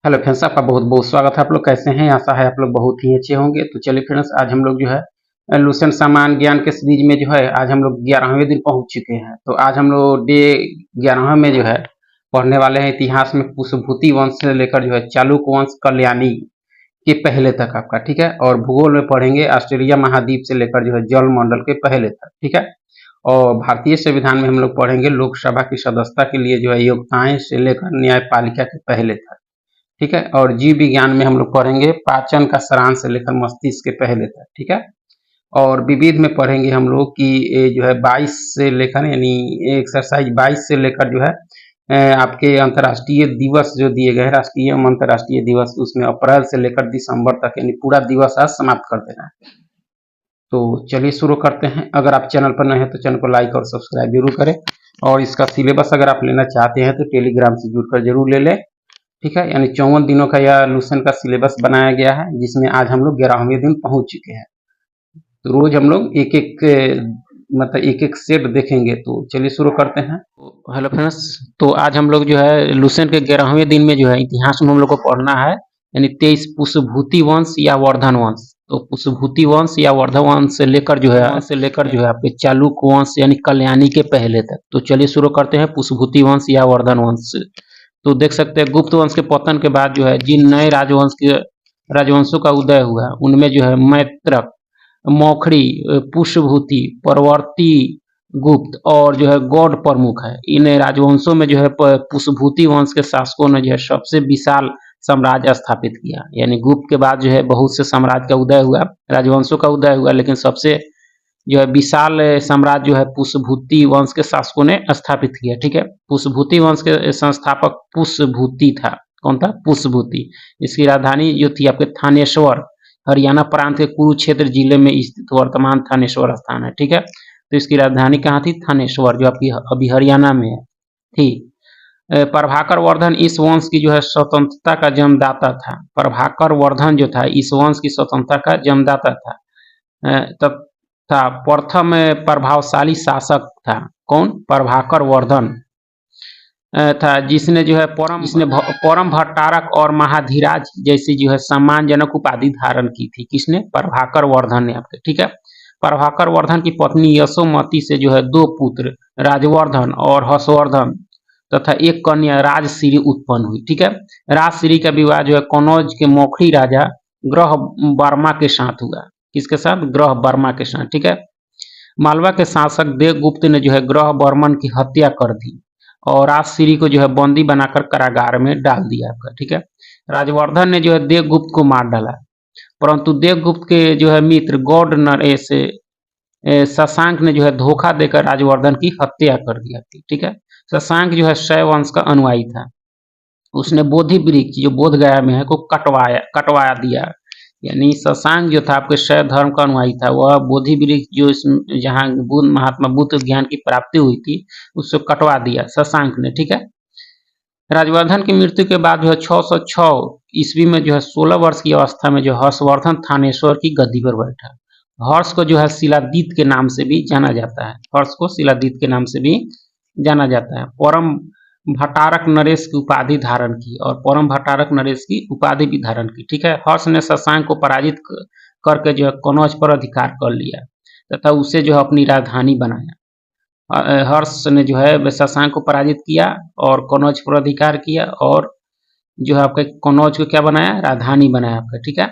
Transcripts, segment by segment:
Hello friends, आपका बहुत बहुत स्वागत है। आप लोग कैसे हैं? आशा है आप लोग बहुत ही अच्छे होंगे। तो चलिए फ्रेंड्स, आज हम लोग जो है लुसेंट सामान्य ज्ञान के सीरीज में जो है आज हम लोग 11वें दिन पहुंच चुके हैं। तो आज हम लोग डे 11वें में जो है पढ़ने वाले हैं इतिहास में पुष्पभूति वंश से लेकर जो है चालुक्य वंश कल्याणी के पहले तक आपका, ठीक है। और भूगोल में पढ़ेंगे ऑस्ट्रेलिया महाद्वीप से लेकर जो है जल मंडल के पहले तक, ठीक है। और भारतीय संविधान में हम लोग पढ़ेंगे लोकसभा की सदस्यता के लिए जो है योग्यताएं से लेकर न्यायपालिका के पहले तक, ठीक है। और जीव विज्ञान में हम लोग पढ़ेंगे पाचन का सारांश से लेकर मस्तिष्क के पहले तक, ठीक है। और विविध में पढ़ेंगे हम लोग कि ये जो है 22 से लेकर यानी एक्सरसाइज 22 से लेकर जो है आपके अंतर्राष्ट्रीय दिवस जो दिए गए हैं, राष्ट्रीय एवं अंतर्राष्ट्रीय दिवस, उसमें अप्रैल से लेकर दिसंबर तक यानी पूरा दिवस आज समाप्त कर देना है। तो चलिए शुरू करते हैं। अगर आप चैनल पर नए हैं तो चैनल को लाइक और सब्सक्राइब जरूर करें। और इसका सिलेबस अगर आप लेना चाहते हैं तो टेलीग्राम से जुड़कर जरूर ले लें, ठीक है। यानी 54 दिनों का यह लुसेंट का सिलेबस बनाया गया है, जिसमें आज हम लोग 11वें दिन पहुंच चुके हैं। तो रोज हम लोग एक एक मतलब एक एक सेट देखेंगे। तो चलिए शुरू करते हैं। हेलो फ्रेंड्स, तो आज हम लोग जो है लुसेंट के 11वें दिन में जो है इतिहास में हम लोग को पढ़ना है, यानी 23 पुष्पभूति वंश या वर्धन वंश। तो पुष्पभूति वंश या वर्धन वंश से लेकर जो है आपके चालुक्य वंश यानी कल्याणी के पहले तक। तो चलिए शुरू करते हैं पुष्पभूति वंश या वर्धन वंश। तो देख सकते हैं गुप्त वंश के पतन के बाद जो है जिन नए राजवंशों का उदय हुआ उनमें जो है मैत्रक, मौखरी, पुष्यभूति, परवर्ती गुप्त और जो है गौड़ प्रमुख है। इन राजवंशों में जो है पुष्यभूति वंश के शासकों ने जो है सबसे विशाल साम्राज्य स्थापित किया। यानी गुप्त के बाद जो है बहुत से साम्राज्य का उदय हुआ, राजवंशों का उदय हुआ, लेकिन सबसे जो है विशाल साम्राज्य जो है पुष्यभूति वंश के शासकों ने स्थापित किया, ठीक है। पुष्यभूति वंश के संस्थापक पुष्यभूति था। कौन था? पुष्यभूति। इसकी राजधानी जो थी आपके थानेश्वर, हरियाणा प्रांत के कुरुक्षेत्र जिले में स्थित वर्तमान थानेश्वर स्थान है, ठीक है। तो इसकी राजधानी कहाँ थी? थानेश्वर, जो आपकी अभी हरियाणा में है, ठीक। प्रभाकर वर्धन इस वंश की जो है स्वतंत्रता का जन्मदाता था। प्रभाकर वर्धन जो था इस वंश की स्वतंत्रता का जन्मदाता था। तब था प्रथम प्रभावशाली शासक था। कौन? प्रभाकर वर्धन था, जिसने जो है परम भट्टारक और महाधीराज जैसी जो है सम्मानजनक उपाधि धारण की थी। किसने? प्रभाकर वर्धन ने आपके, ठीक है। प्रभाकर वर्धन की पत्नी यशोमती से जो है 2 पुत्र राजवर्धन और हर्षवर्धन तथा एक कन्या राजश्री उत्पन्न हुई, ठीक है। राजश्री का विवाह जो है कनौज के मौखरी राजा ग्रह वर्मा के साथ हुआ। किसके साथ? ग्रह वर्मा के साथ, ठीक है। मालवा के शासक देवगुप्त ने जो है ग्रह वर्मन की हत्या कर दी और राजश्री को जो है बंदी बनाकर कारागार में डाल दिया आपका, ठीक है। राजवर्धन ने जो है देवगुप्त को मार डाला, परंतु देवगुप्त के जो है मित्र गौड़ नरेश शशांक ने जो है धोखा देकर राजवर्धन की हत्या कर दिया थी, ठीक है। शशांक जो है शैव वंश का अनुयायी था। उसने बोधि वृक्ष जो बोध गया में है को कटवाया दिया। यानी शशांक जो था आपके शैव धर्म का अनुयायी था, वह बोधि वृक्ष जो जहाँ महात्मा बुद्ध ज्ञान की प्राप्ति हुई थी उसको कटवा दिया शशांक ने, ठीक है। राजवर्धन की मृत्यु के बाद जो है 606 ईस्वी में जो है 16 वर्ष की अवस्था में जो हर्षवर्धन थानेश्वर की गद्दी पर बैठा। हर्ष को जो है शिलादीत के नाम से भी जाना जाता है। हर्ष को शिलादीत के नाम से भी जाना जाता है। परम भट्टारक नरेश की उपाधि धारण की और परम भट्टारक नरेश की उपाधि भी धारण की, ठीक है। हर्ष ने शशांक को पराजित करके जो है कनौज पर अधिकार कर लिया तथा उसे जो है अपनी राजधानी बनाया। हर्ष ने जो है शशांक को पराजित किया और कनौज पर अधिकार किया और जो है आपके कनौज को क्या बनाया? राजधानी बनाया आपका, ठीक है।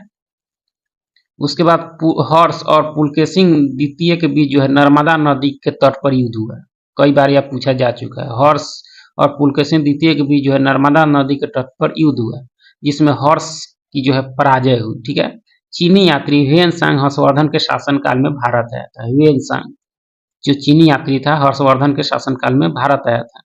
उसके बाद हर्ष और पुलकेशिन द्वितीय के बीच जो है नर्मदा नदी के तट पर युद्ध हुआ। कई बार यह पूछा जा चुका है। हर्ष और पुलकेशिन द्वितीय के बीच जो है नर्मदा नदी के तट पर युद्ध हुआ, जिसमें हर्ष की जो है पराजय हुई, ठीक है। चीनी यात्री ह्वेनसांग हर्षवर्धन के शासनकाल में भारत आया था। ह्वेनसांग जो चीनी यात्री था हर्षवर्धन के शासनकाल में भारत आया था।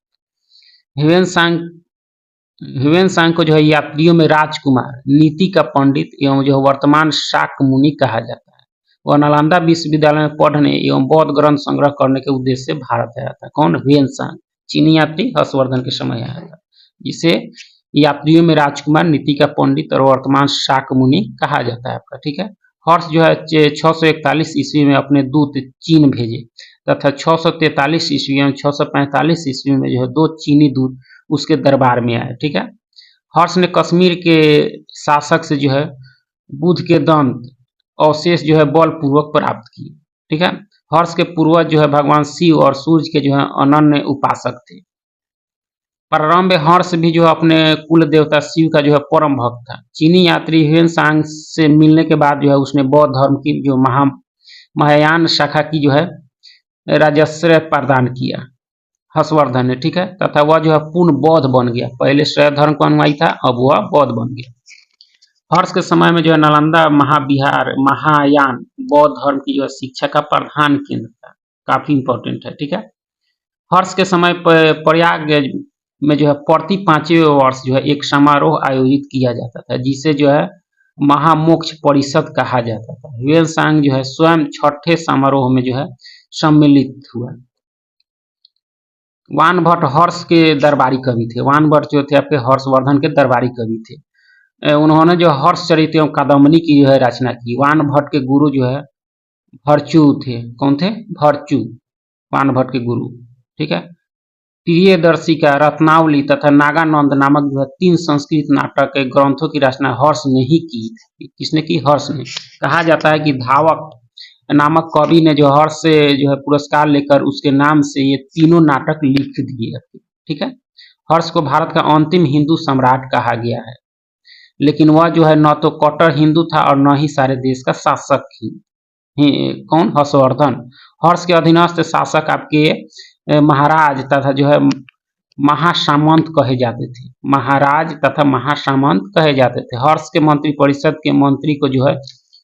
ह्वेनसांग को जो है यात्रियों में राजकुमार, नीति का पंडित एवं जो वर्तमान शाक्य मुनि कहा जाता है। वह नालंदा विश्वविद्यालय में पढ़ने एवं बौद्ध ग्रंथ संग्रह करने के उद्देश्य से भारत आया था। कौन? ह्वेनसांग चीनी यात्री हर्षवर्धन के समय आया था, जिसे यात्रियों में राजकुमार, नीति का पंडित और वर्तमान शाक्य मुनि कहा जाता है आपका, ठीक है। हर्ष जो है 641 ईस्वी में अपने दूत चीन भेजे तथा 643 ईस्वी एवं 645 ईस्वी में जो है 2 चीनी दूत उसके दरबार में आए, ठीक है। हर्ष ने कश्मीर के शासक से जो है बुध के दंत अवशेष जो है बलपूर्वक प्राप्त किए। ठीक है, हर्ष के पूर्वज जो है भगवान शिव और सूर्य के जो है अनन्य उपासक थे। प्रारंभ में हर्ष भी जो है अपने कुल देवता शिव का जो है परम भक्त था। चीनी यात्री ह्वेनसांग से मिलने के बाद जो है उसने बौद्ध धर्म की जो महायान शाखा की जो है राजश्रय प्रदान किया हर्षवर्धन ने। ठीक है, तथा वह जो है पूर्ण बौद्ध बन गया। पहले श्रय धर्म का अनुयायी था, अब वह बौद्ध बन गया। हर्ष के समय में जो है नालंदा महाविहार महायान बौद्ध धर्म की जो है शिक्षा का प्रधान केंद्र था। काफी इंपॉर्टेंट है। ठीक है, हर्ष के समय पर प्रयाग में जो है प्रति 5वें वर्ष जो है एक समारोह आयोजित किया जाता था, जिसे जो है महामोक्ष परिषद कहा जाता था। ह्वेनसांग जो है स्वयं 6ठे समारोह में जो है सम्मिलित हुआ। वानभट्ट हर्ष के दरबारी कवि थे। वानभट्ट जो थे आपके हर्षवर्धन के दरबारी कवि थे। उन्होंने जो हर्षचरित एवं कादम्बनी की जो है रचना की। वानभट्ट के गुरु जो है भरचू थे। कौन थे? भरचू, वानभट्ट के गुरु। ठीक है, प्रियदर्शिका, रत्नावली तथा नागानंद नामक जो है 3 संस्कृत नाटक के ग्रंथों की रचना हर्ष ने ही की। किसने की? हर्ष ने। कहा जाता है कि धावक नामक कवि ने जो हर्ष से जो है पुरस्कार लेकर उसके नाम से ये तीनों नाटक लिख दिए। ठीक है, हर्ष को भारत का अंतिम हिंदू सम्राट कहा गया है, लेकिन वह जो है न तो कट्टर हिंदू था और न ही सारे देश का शासक ही। कौन? हर्षवर्धन। हर्ष के अधीनस्थ शासक आपके महाराज तथा जो है महासामंत कहे जाते थे। महाराज तथा महासामंत कहे जाते थे। हर्ष के मंत्री परिषद के मंत्री को जो है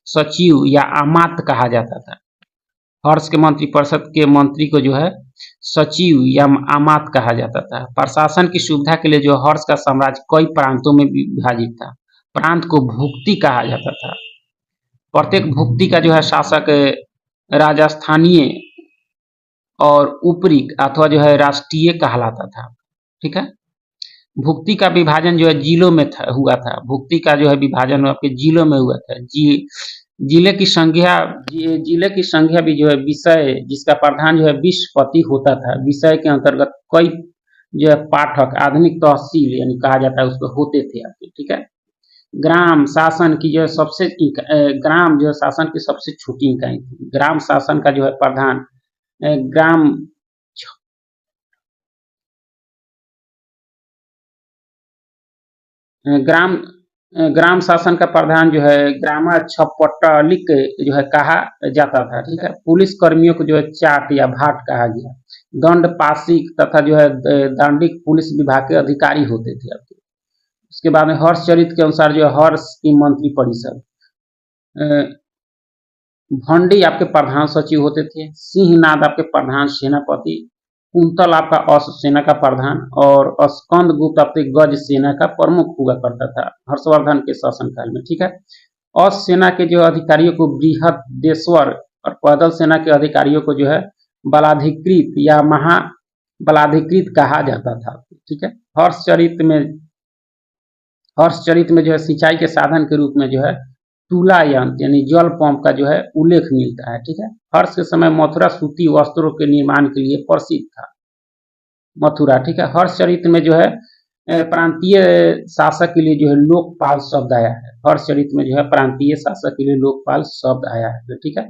सचिव या आमात कहा जाता था। हर्ष के मंत्री परिषद के मंत्री को जो है सचिव या आमात कहा जाता था। प्रशासन की सुविधा के लिए जो हर्ष का साम्राज्य कई प्रांतों में विभाजित था। प्रांत को भुक्ति कहा जाता था। प्रत्येक भुक्ति का जो है शासक राजस्थानीय और ऊपरी अथवा जो है राष्ट्रीय कहलाता था। ठीक है, भुक्ति का विभाजन जो है जिलों में हुआ था। भुक्ति का जो है विभाजन आपके जिलों में हुआ था। जिले की संख्या भी जो है विषय जिसका प्रधान जो है विषपति होता था। विषय के अंतर्गत कई जो है पाठक आधुनिक तहसील यानी कहा जाता है उसको होते थे आपके। ठीक है, ग्राम शासन की जो है ग्राम जो है शासन की सबसे छोटी इकाई थी। ग्राम शासन का जो है प्रधान ग्राम शासन का प्रधान जो है ग्रामाछपट्टलिक जो है कहा जाता था। ठीक है, पुलिस कर्मियों को जो है चाट या भाट कहा गया। दंड पाशिक तथा जो है दांडिक पुलिस विभाग के अधिकारी होते थे आपके। उसके बाद में हर्षचरित के अनुसार जो है हर्ष की मंत्री परिषद भंडी आपके प्रधान सचिव होते थे। सिंहनाद आपके प्रधान सेनापति। कुंतल आपका सेना का प्रधान और स्कंदगुप्त आपके गज सेना का प्रमुख हुआ करता था हर्षवर्धन के शासनकाल में। ठीक है, सेना के जो अधिकारियों को बृहदेश्वर और पैदल सेना के अधिकारियों को जो है बलाधिकृत या महाबलाधिकृत कहा जाता था। ठीक है, हर्षचरित में जो है सिंचाई के साधन के रूप में जो है तुला यंत्र यानी जल पंप का जो है उल्लेख मिलता है। ठीक है, हर्ष के समय मथुरा सूती वस्त्रों के निर्माण के लिए प्रसिद्ध था मथुरा। ठीक है, हर्षचरित में जो है प्रांतीय शासक के लिए जो है लोकपाल शब्द आया है। हर्षचरित में जो है प्रांतीय शासक के लिए लोकपाल शब्द आया है। ठीक है,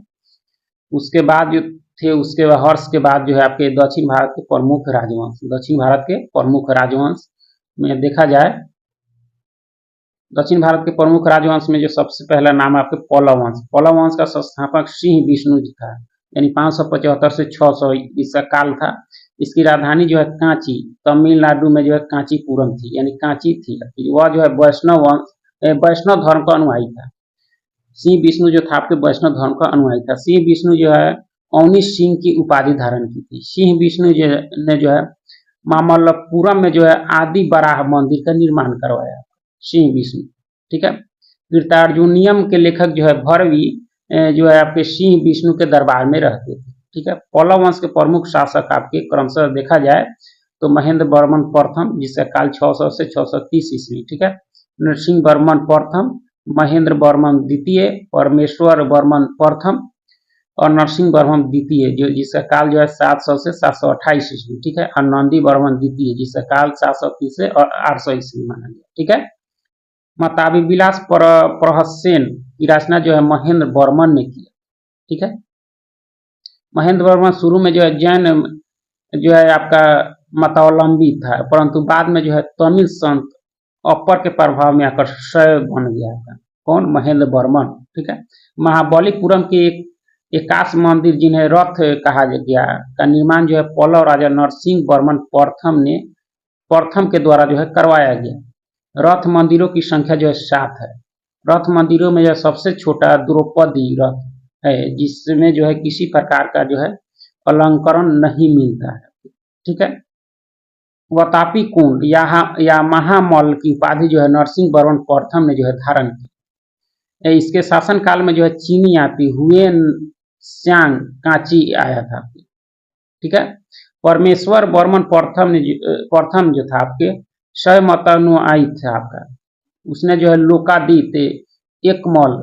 उसके बाद जो थे उसके बाद हर्ष के बाद जो है आपके दक्षिण भारत के प्रमुख राजवंश। दक्षिण भारत के प्रमुख राजवंश में देखा जाए, दक्षिण भारत के प्रमुख राजवंश में जो सबसे पहला नाम आपके पल्लव वंश। पल्लव वंश का संस्थापक सिंह विष्णु जी था, यानी 575 से 600 इसका काल था। इसकी राजधानी जो है कांची, तमिलनाडु में जो है कांचीपुरम थी, यानी कांची थी। वह जो है वैष्णव धर्म का अनुयायी था। सिंह विष्णु जो था आपके वैष्णव धर्म का अनुयायी था। सिंह विष्णु जो है अवनी सिंह की उपाधि धारण की थी। सिंह विष्णु ने जो है मामल्लपुरम में जो है आदि बराह मंदिर का निर्माण करवाया सिंह विष्णु। ठीक है, कृतार्जुनियम के लेखक जो है भरवी जो है आपके सिंह विष्णु के दरबार में रहते थे। ठीक है, पल्लव वंश के प्रमुख शासक आपके क्रमशः देखा जाए तो महेंद्र वर्मन प्रथम जिसका काल 600 से 630 ईस्वी। ठीक है, नरसिंह वर्मन प्रथम, महेंद्र वर्मन द्वितीय, परमेश्वर वर्मन प्रथम, और नरसिंह वर्मन द्वितीय जो जिसका काल जो है 700 से 728 ईस्वी, ठीक है, और नंदी वर्मन द्वितीय जिसका काल 730 से 800 ईस्वी माना गया, ठीक है। मताबी विलास प्रहसन की रचना जो है महेंद्र वर्मन ने किया, ठीक है। महेंद्र वर्मन शुरू में जो है जैन जो है आपका मतावलंबी था, परंतु बाद में जो है तमिल संत अपर के प्रभाव में आकर शैव बन गया था। कौन? महेंद्र वर्मन, ठीक है। महाबलीपुरम के एक एकाश मंदिर जिन्हें रथ कहा गया का निर्माण जो है पल्लव राजा नरसिंह वर्मन प्रथम के द्वारा जो है करवाया गया। रथ मंदिरों की संख्या जो है 7 है। रथ मंदिरों में जो सबसे छोटा द्रौपदी रथ है, जिसमें जो है किसी प्रकार का जो है अलंकरण नहीं मिलता है, ठीक है। वतापी कुंड या महामल की उपाधि जो है नरसिंह वर्मन प्रथम ने जो है धारण की। इसके शासन काल में जो है चीनी यात्री हुएन सांग कांची आया था, ठीक है। परमेश्वर वर्मन प्रथम जो था आपके शैव मतानुयायी था आपका। उसने जो है लोकादित, एकमल,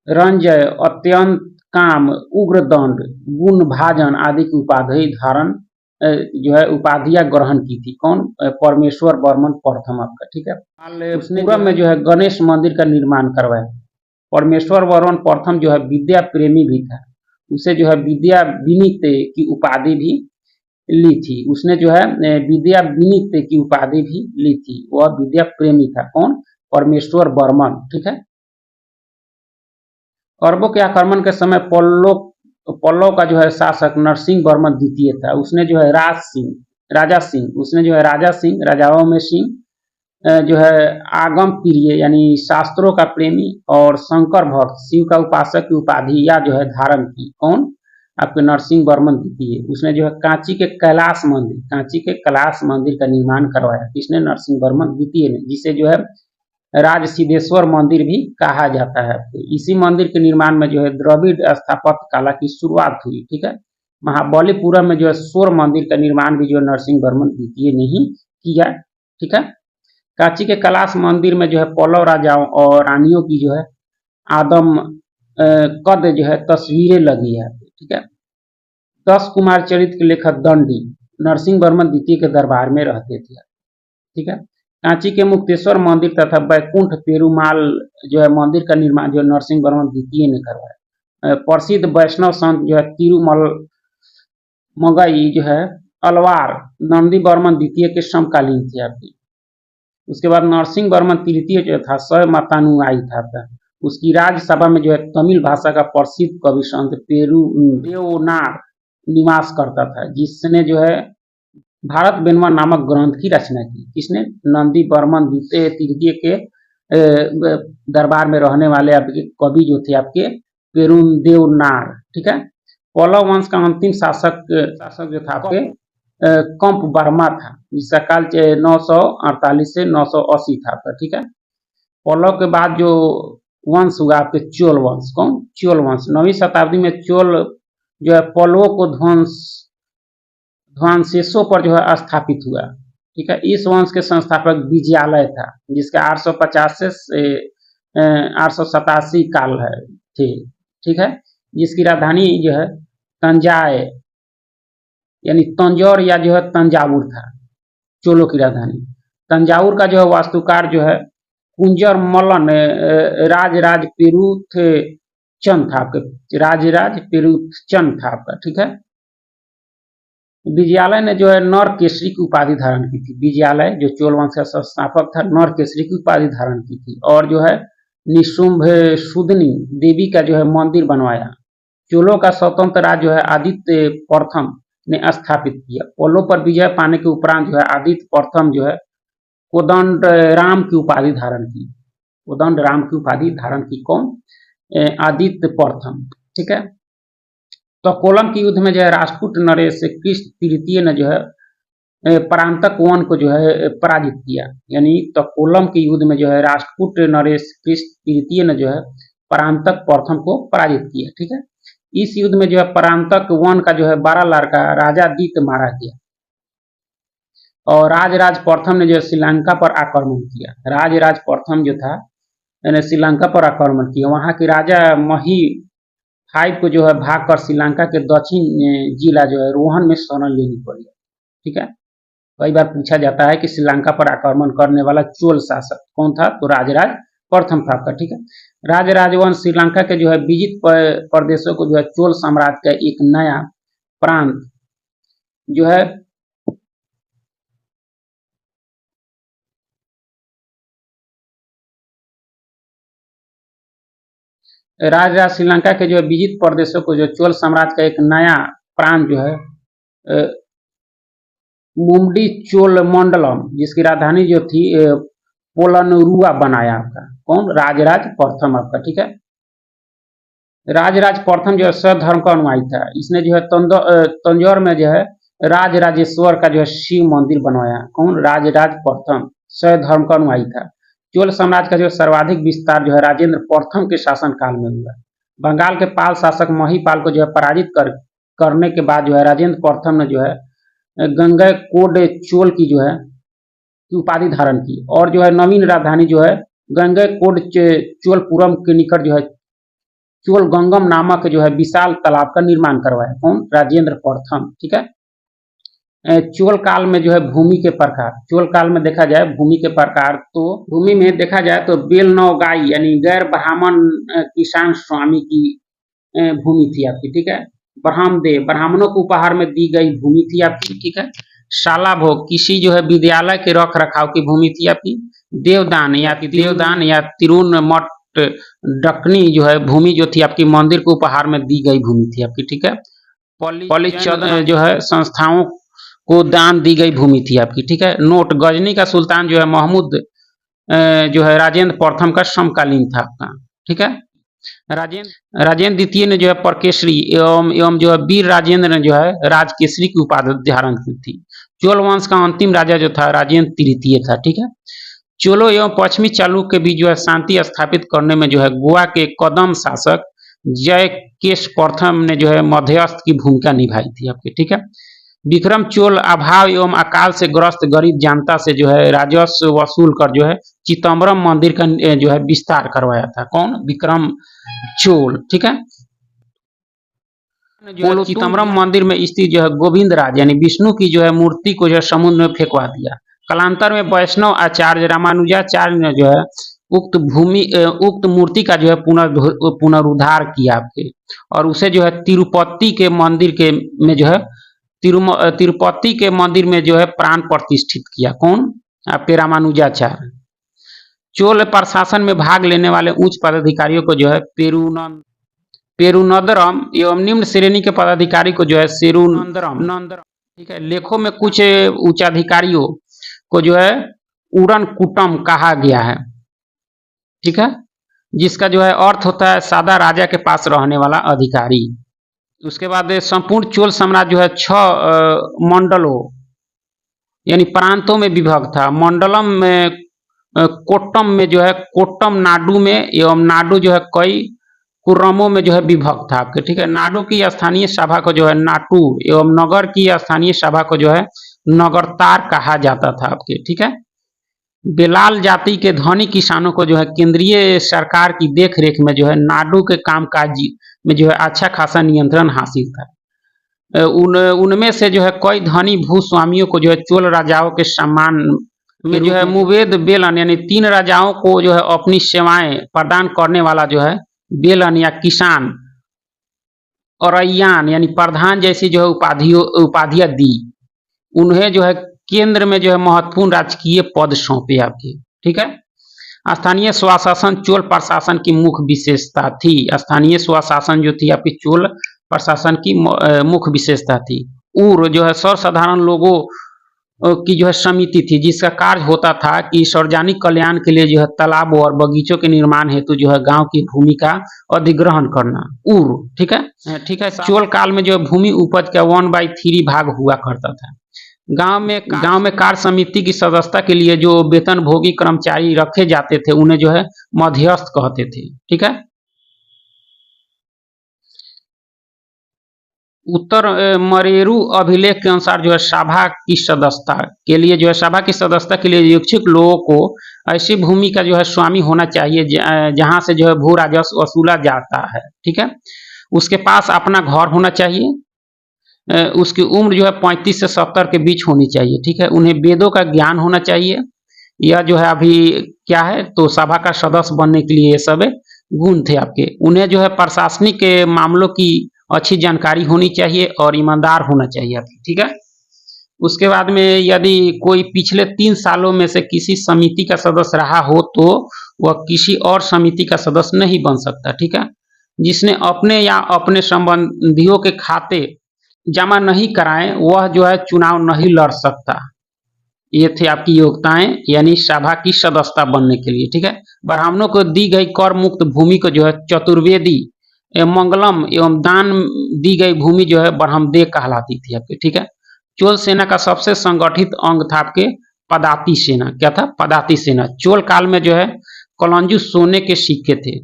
रंजय, अत्यंत काम, उग्रदंड, गुण भाजन आदि की जो है उपाधियां ग्रहण की थी। कौन? परमेश्वर वर्मन प्रथम आपका, ठीक है। उसने पूर्व में जो है गणेश मंदिर का निर्माण करवाया। परमेश्वर वर्मन प्रथम जो है विद्या प्रेमी भी था। उसे जो है विद्या विनीत की उपाधि भी ली थी। उसने जो है विद्या विनीत की उपाधि भी ली थी। वह विद्या प्रेमी था। कौन? परमेश्वर वर्मन, ठीक है। अरबों के आक्रमण के समय पल्लव का जो है शासक नरसिंह वर्मन द्वितीय था। उसने जो है राजा सिंह राजाओं में सिंह जो है आगम प्रिय यानी शास्त्रों का प्रेमी और शंकर भक्त शिव का उपासक की उपाधि या जो है धारण की। कौन? आपके नरसिंह वर्मन द्वितीय। उसने जो है कांची के कैलाश मंदिर का निर्माण करवाया। किसने? नरसिंह वर्मन द्वितीय ने, जिसे जो है राज सिद्धेश्वर मंदिर भी कहा जाता है। इसी मंदिर के निर्माण में जो है द्रविड़ स्थापत्य कला की शुरुआत हुई, ठीक है। महाबलीपुरम में जो है सूर्य मंदिर का निर्माण भी जो है नरसिंह वर्मन द्वितीय ने ही किया, ठीक है। कांची के कैलाश मंदिर में जो है पल्लव राजाओं और रानियों की जो है आदम कद जो है तस्वीरें लगी है, ठीक है। 10 कुमार चरित्र के लेखक दंडी नरसिंह वर्मन द्वितीय के दरबार में रहते थे, ठीक है। कांची के मुक्तेश्वर मंदिर तथा बैकुंठ पेरुमाल जो है मंदिर का निर्माण जो नरसिंह वर्मन द्वितीय ने करवाया। प्रसिद्ध वैष्णव संत जो है तिरुमल मगई जो है अलवार नंदी वर्मन द्वितीय के समकालीन थे आपकी। उसके बाद नरसिंह वर्मन तृतीय जो था शैव मतानुयायी था। उसकी राज्यसभा में जो है तमिल भाषा का प्रसिद्ध कवि संत देवनार निवास करता था, जिसने जो है भारत बेनवा नामक ग्रंथ की रचना की। किसने? नंदी वर्मन द्वितीय तृतीय के दरबार में रहने वाले आपके कवि जो थे आपके पेरुदेवनार, ठीक है। पल्लव वंश का अंतिम शासक जो था आपके कंप वर्मा था, जिसका काल 948 से 980 था आपका, ठीक है। पल्लव के बाद जो वंश हुआ आपके चोल वंश। कौन? चोल वंश। 9वीं शताब्दी में चोल जो है पल्लवों को ध्वंसेशों पर जो है स्थापित हुआ, ठीक है। इस वंश के संस्थापक विजयालय था, जिसका 850 से 887 काल है थे, ठीक है। जिसकी राजधानी जो है तंजाए यानी तंजौर या जो है तंजावुर था, चोलों की राजधानी। तंजावुर का जो है वास्तुकार जो है कुंजर मल्लन राजराज पेरुथ चंद था आपका, ठीक है। विजयालय ने जो है नर केसरी की उपाधि धारण की थी। विजयालय जो चोल वंश का संस्थापक था, नर केसरी की उपाधि धारण की थी और जो है निशुंभ सुदनी देवी का जो है मंदिर बनवाया। चोलों का स्वतंत्र राज जो है आदित्य प्रथम ने स्थापित किया। पल्लव पर विजय पाने के उपरांत जो है आदित्य प्रथम जो है कोदंड राम की उपाधि धारण की। कौन? आदित्य प्रथम, ठीक है। तो कोलम के युद्ध में जो है राष्ट्रकूट नरेश कृष्ण तृतीय ने जो है परांतक वन को जो है पराजित किया। यानी तो कोलम के युद्ध में जो है राष्ट्रकूट नरेश कृष्ण तृतीय ने जो है परांतक प्रथम को पराजित किया, ठीक है। इस युद्ध में जो है परांतक वन का जो है 12 लड़का राजादित्य मारा गया और राजराज प्रथम ने जो है श्रीलंका पर आक्रमण किया। राजराज प्रथम जो था श्रीलंका पर आक्रमण किया। वहां के राजा 5 को जो है भाग कर श्रीलंका के दक्षिण जिला जो है रोहन में शरण लेनी पड़ी। ठीक है, कई बार पूछा जाता है कि श्रीलंका पर आक्रमण करने वाला चोल शासक कौन था, तो राजराज प्रथम था आपका। ठीक है, राजराजवंश श्रीलंका के जो है विजित प्रदेशों को जो है चोल साम्राज्य का एक नया प्रांत जो है राजराज श्रीलंका के जो है विजित प्रदेशों को जो चोल साम्राज्य का एक नया प्रांत जो है मुंडी चोल मंडलम जिसकी राजधानी जो थी पोलनरुआ बनाया आपका। कौन? राजराज प्रथम आपका। ठीक है, राजराज प्रथम जो है शैव धर्म का अनुयायी था। इसने जो है तंजौर में जो है राजराजेश्वर का जो है शिव मंदिर बनवाया। कौन? राजराज प्रथम शैव धर्म का अनुयायी था। चोल साम्राज्य का जो सर्वाधिक विस्तार जो है राजेंद्र प्रथम के शासन काल में हुआ। बंगाल के पाल शासक महिपाल को जो है पराजित करने के बाद जो है राजेंद्र प्रथम ने जो है गंगैकोंड चोल की जो है उपाधि धारण की और जो है नवीन राजधानी जो है गंगैकोंड चोलपुरम के निकट जो है चोल गंगम नामक जो है विशाल तालाब का निर्माण करवाया। कौन? राजेंद्र प्रथम। ठीक है, चोल काल में जो है भूमि के प्रकार, चोल काल में देखा जाए भूमि के प्रकार, तो भूमि में देखा जाए तो बेल नौगाई यानी गैर ब्राह्मण किसान स्वामी की भूमि थी आपकी। ठीक है, ब्राह्मदेव ब्राह्मणों को उपहार में दी गई भूमि थी आपकी। ठीक है, शाला भोग किसी जो है विद्यालय के रख रखाव की भूमि थी आपकी। देवदान या तिरुन मठ डकनी जो है भूमि जो थी आपकी मंदिर को उपहार में दी गई भूमि थी आपकी। ठीक है, पलिचद जो है संस्थाओं को दान दी गई भूमि थी आपकी। ठीक है, नोट गजनी का सुल्तान जो है महमूद जो है राजेंद्र प्रथम का समकालीन था आपका। ठीक है, राजेंद्र द्वितीय ने जो है परकेशरी एवं जो है वीर राजेंद्र ने जो है राजकेशरी की उपाधि धारण की थी। चोल वंश का अंतिम राजा जो था राजेंद्र तृतीय था। ठीक है, चोलो एवं पश्चिमी चालुक्य के बीच जो है शांति स्थापित करने में जो है गोवा के कदम शासक जयकेश प्रथम ने जो है मध्यस्थ की भूमिका निभाई थी आपकी। ठीक है, विक्रम चोल अभाव एवं अकाल से ग्रस्त गरीब जनता से जो है राजस्व वसूल कर जो है चिदम्बरम मंदिर का जो है विस्तार करवाया था। कौन? विक्रम चोल। ठीक है, जो चिदम्बरम मंदिर में स्थित जो है गोविंद राज यानी विष्णु की जो है मूर्ति को जो है समुद्र में फेंकवा दिया। कालांतर में वैष्णव आचार्य रामानुजाचार्य ने जो है उक्त मूर्ति का जो है पुनरुद्धार किया आपके और उसे जो है तिरुपति के मंदिर के में जो है तिरुपति के मंदिर में जो है प्राण प्रतिष्ठित किया। कौन? आपके रामानुजाचार्य। चोल प्रशासन में भाग लेने वाले उच्च पदाधिकारियों को जो है पेरुनंदरम एवं निम्न श्रेणी के पदाधिकारी को जो है सेरुनंदरम। ठीक है, लेखों में कुछ उच्चाधिकारियों को जो है उड़न कुटम कहा गया है। ठीक है, जिसका जो है अर्थ होता है सादा राजा के पास रहने वाला अधिकारी। उसके बाद संपूर्ण चोल साम्राज्य जो है 6 मंडलों यानी प्रांतों में विभक्त था। मंडलम में कोट्टम में जो है कोट्टम नाडु में एवं नाडु जो है कई कुर्रमों में जो है विभक्त था आपके। ठीक है, नाडु की स्थानीय सभा को जो है नाटू एवं नगर की स्थानीय सभा को जो है नगरतार कहा जाता था आपके। ठीक है, बेलाल जाति के धनी किसानों को जो है केंद्रीय सरकार की देखरेख में जो है नाडु के कामकाज में जो है अच्छा खासा नियंत्रण हासिल था। उनमें से जो है कई धनी भूस्वामियों को जो है चोल राजाओं के सम्मान में जो है मुवेद बेलन यानी 3 राजाओं को जो है अपनी सेवाएं प्रदान करने वाला जो है बेलन या किसान और अय्यान यानी प्रधान जैसी जो है उपाधियां दी। उन्हें जो है केंद्र में जो है महत्वपूर्ण राजकीय पद सौंपे आपके। ठीक है, स्थानीय स्वशासन चोल प्रशासन की मुख्य विशेषता थी। स्थानीय स्वशासन जो थी आपकी चोल प्रशासन की मुख्य विशेषता थी। उर जो है सर्वसाधारण लोगों की जो है समिति थी जिसका कार्य होता था कि सार्वजनिक कल्याण के लिए जो है तालाबों और बगीचों के निर्माण हेतु जो है गांव की भूमि का अधिग्रहण करना। उर। ठीक है, चोल काल में जो है भूमि उपज का 1/3 भाग हुआ करता था। गांव में कार्य समिति की सदस्यता के लिए जो वेतन भोगी कर्मचारी रखे जाते थे उन्हें जो है मध्यस्थ कहते थे। ठीक है, उत्तर मरेरू अभिलेख के अनुसार जो है सभा की सदस्यता के लिए जो है सभा की सदस्यता के लिए इच्छुक लोगों को ऐसी भूमि का जो है स्वामी होना चाहिए जहां से जो है भू राजस्व वसूला जाता है। ठीक है, उसके पास अपना घर होना चाहिए, उसकी उम्र जो है 35 से 70 के बीच होनी चाहिए, ठीक है। उन्हें वेदों का ज्ञान होना चाहिए। यह जो है अभी क्या है, तो सभा का सदस्य बनने के लिए ये सब गुण थे आपके। उन्हें जो है प्रशासनिक मामलों की अच्छी जानकारी होनी चाहिए और ईमानदार होना चाहिए आपकी, ठीक है। उसके बाद में यदि कोई पिछले 3 सालों में से किसी समिति का सदस्य रहा हो तो वह किसी और समिति का सदस्य नहीं बन सकता, ठीक है। जिसने अपने या अपने संबंधियों के खाते जमा नहीं कराए वह जो है चुनाव नहीं लड़ सकता। ये थी आपकी योग्यताएं यानी सभा की सदस्यता बनने के लिए, ठीक है। ब्राह्मणों को दी गई कर मुक्त भूमि को जो है चतुर्वेदी एवं मंगलम एवं दान दी गई भूमि जो है ब्रह्मदेव कहलाती थी आपके, ठीक है। चोल सेना का सबसे संगठित अंग था आपके पदाती सेना। क्या था? पदाती सेना। चोल काल में जो है कलंजु सोने के सिक्के थे।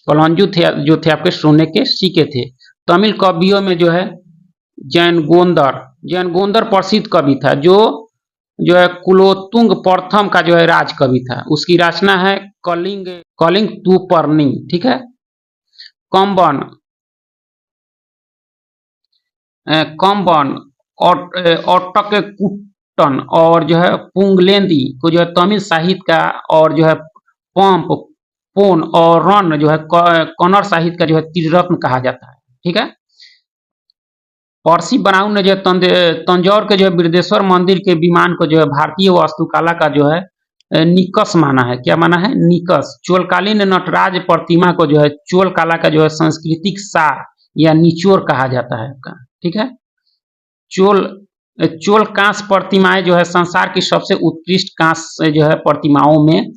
कलंजु थे जो थे आपके सोने के सिक्के थे। तमिल कवियों में जो है जैन गोंदर प्रसिद्ध कवि था जो है कुलोत्तुंग प्रथम का जो है राज कवि था। उसकी रचना है कलिंग कलिंग तुपर्णी, ठीक है। कंबन कंबन ऑटककुट्टन और जो है पुंगलेंदी को जो है तमिल साहित्य का और जो है पंप पोन और रन जो है कन्नड़ साहित्य का जो है त्रिरत्न कहा जाता है, ठीक है। पर्सी ब्राउन ने जो तंजौर के जो है बृहदेश्वर मंदिर के विमान को जो है भारतीय वास्तुकला का जो है निकस माना है। क्या माना है? निकस। चोलकालीन नटराज प्रतिमा को जो है चोल कला का जो है सांस्कृतिक सार या निचोड़ कहा जाता है आपका, ठीक है। चोल कांस्य प्रतिमाएं जो है संसार की सबसे उत्कृष्ट कांस्य जो है प्रतिमाओं में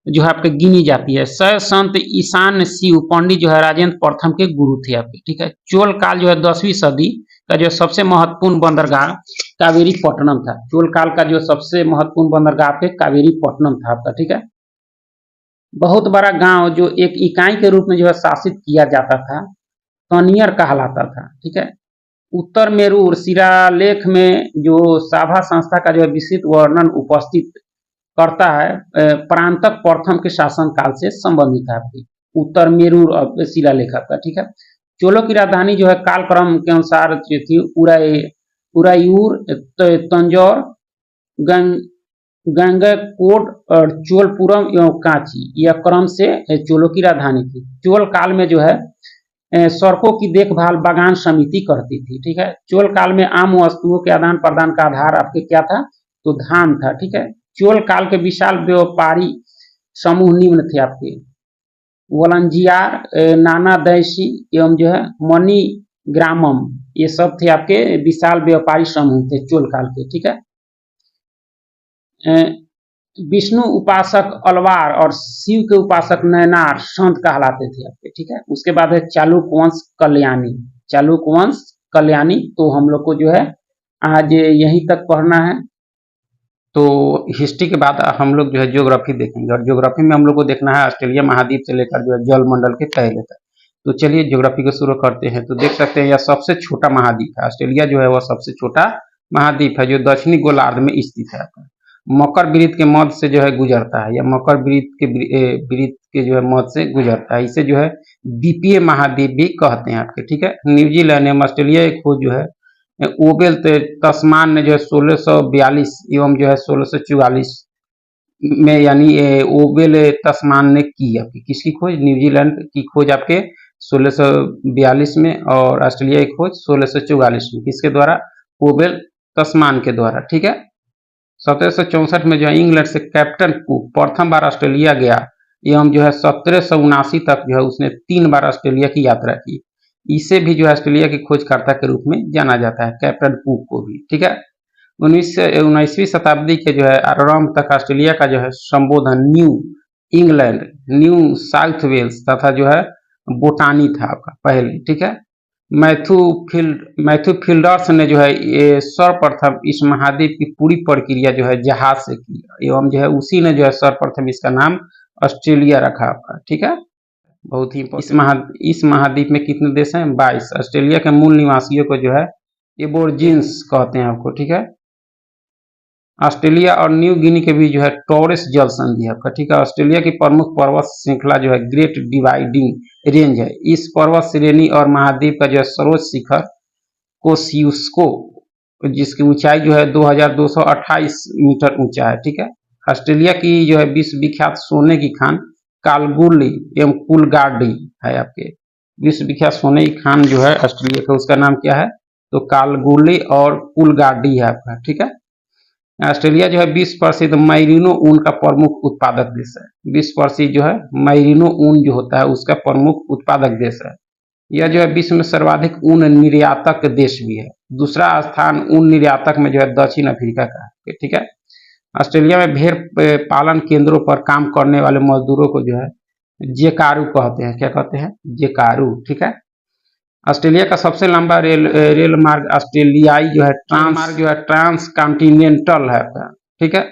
जो है आपके गिनी जाती है। सय संत ईशान शिव पंडित जो है राजेंद्र प्रथम के गुरु थे आपके, ठीक है। चोल काल जो है 10वीं सदी का जो सबसे महत्वपूर्ण बंदरगाह कावेरी पट्टनम था। चोल काल का जो सबसे महत्वपूर्ण बंदरगाह पे कावेरी पट्टनम था आपका, ठीक है। बहुत बड़ा गांव जो एक इकाई के रूप में जो है शासित किया जाता था तनियर कहलाता था, ठीक है। उत्तर मेरूर शिलालेख में जो साभा संस्था का जो है विस्तृत वर्णन उपस्थित करता है परांतक प्रथम के शासन काल से संबंधित है आपकी उत्तर मेरूर शिलालेख आपका, ठीक है। चोलों की राजधानी जो है कालक्रम के अनुसार जो थी उरायूर तंजौर गंगकोट और चोलपुरम एवं कांची यह क्रम से चोलों की राजधानी थी। चोल काल में जो है सड़कों की देखभाल बागान समिति करती थी, ठीक है। चोल काल में आम वस्तुओं के आदान प्रदान का आधार आपके क्या था? तो धान था, ठीक है। चोल काल के विशाल व्यापारी समूह निम्न थे आपके वलंजियार नाना दैसी एवं जो है मणि ग्रामम, ये सब थे आपके विशाल व्यापारी समूह थे चोल काल के, ठीक है। विष्णु उपासक अलवार और शिव के उपासक नयनार संत कहलाते थे आपके, ठीक है। उसके बाद है चालुक वंश कल्याणी। तो हम लोग को जो है आज यहीं तक पढ़ना है। तो हिस्ट्री के बाद हम लोग जो है ज्योग्राफी देखेंगे और ज्योग्राफी में हम लोग को देखना है ऑस्ट्रेलिया महाद्वीप से लेकर जो है जल मंडल के तले तक। तो चलिए ज्योग्राफी को शुरू करते हैं। तो देख सकते हैं यह सबसे छोटा महाद्वीप है। ऑस्ट्रेलिया जो है वह सबसे छोटा महाद्वीप है जो दक्षिणी गोलार्ध में स्थित है। मकर वृत्त के मध्य से जो है गुजरता है या मकर वृत्त के जो है मध्य से गुजरता है। इसे जो है द्वीपीय महाद्वीप भी कहते हैं आपके, ठीक है। न्यूजीलैंड एवं ऑस्ट्रेलिया की खोज जो है ओबेल तस्मान ने जो है 1642 एवं जो है 1644 में यानी ओबेल तस्मान ने की आपकी किसकी खोज? न्यूजीलैंड की खोज आपके 1642 में और ऑस्ट्रेलिया की खोज 1644 में। किसके द्वारा? ओबेल तस्मान के द्वारा, ठीक है। 1764 में जो है इंग्लैंड से कैप्टन कुक प्रथम बार ऑस्ट्रेलिया गया एवं जो है 1779 तक जो है उसने 3 बार ऑस्ट्रेलिया की यात्रा की। इसे भी जो है ऑस्ट्रेलिया की खोजकर्ता के रूप में जाना जाता है, कैप्टन कुक को भी, ठीक है। 19वीं शताब्दी के जो है आरंभ तक ऑस्ट्रेलिया का जो है संबोधन New England, New South Wales तथा जो है बोटानी था आपका पहले, ठीक है। मैथ्यू फिल्डर्स ने जो है ये सर्वप्रथम इस महाद्वीप की पूरी प्रक्रिया जो है जहाज से की एवं जो है उसी ने जो है सर्वप्रथम इसका नाम ऑस्ट्रेलिया रखा आपका, ठीक है। बहुत ही इस महाद्वीप में कितने देश हैं? 22। ऑस्ट्रेलिया के मूल निवासियों को जो है एबोर्जिन्स कहते हैं आपको, ठीक है। ऑस्ट्रेलिया और न्यू गिनी के बीच जो है टॉरस जल संधि है आपका, ठीक है। ऑस्ट्रेलिया की प्रमुख पर्वत श्रृंखला जो है ग्रेट डिवाइडिंग रेंज है। इस पर्वत श्रेणी और महाद्वीप का जो है सर्वोच्च शिखर कोसियुस्को, जिसकी ऊंचाई जो है 2228 मीटर ऊंचा है, ठीक है। ऑस्ट्रेलिया की जो है विश्व विख्यात सोने की खान कालगुली एवं कुलगाडी है आपके। विश्व विख्यात सोने की खान जो है ऑस्ट्रेलिया का, उसका नाम क्या है, तो कालगुली और कुलगाडी है आपका, ठीक है। ऑस्ट्रेलिया जो है विश्व प्रसिद्ध मैरिनो ऊन का प्रमुख उत्पादक देश है। विश्व प्रसिद्ध जो है मैरिनो ऊन जो होता है उसका प्रमुख उत्पादक देश है। यह जो है विश्व में सर्वाधिक ऊन निर्यातक देश भी है। दूसरा स्थान ऊन निर्यातक में जो है दक्षिण अफ्रीका का है, ठीक है। ऑस्ट्रेलिया में भेड़ पालन केंद्रों पर काम करने वाले मजदूरों को जो है जेकारू कहते हैं। क्या कहते हैं? जेकारू, ठीक है। ऑस्ट्रेलिया का सबसे लंबा रेल मार्ग ऑस्ट्रेलियाई जो है ट्रांस कॉन्टिनेंटल है, ठीक है।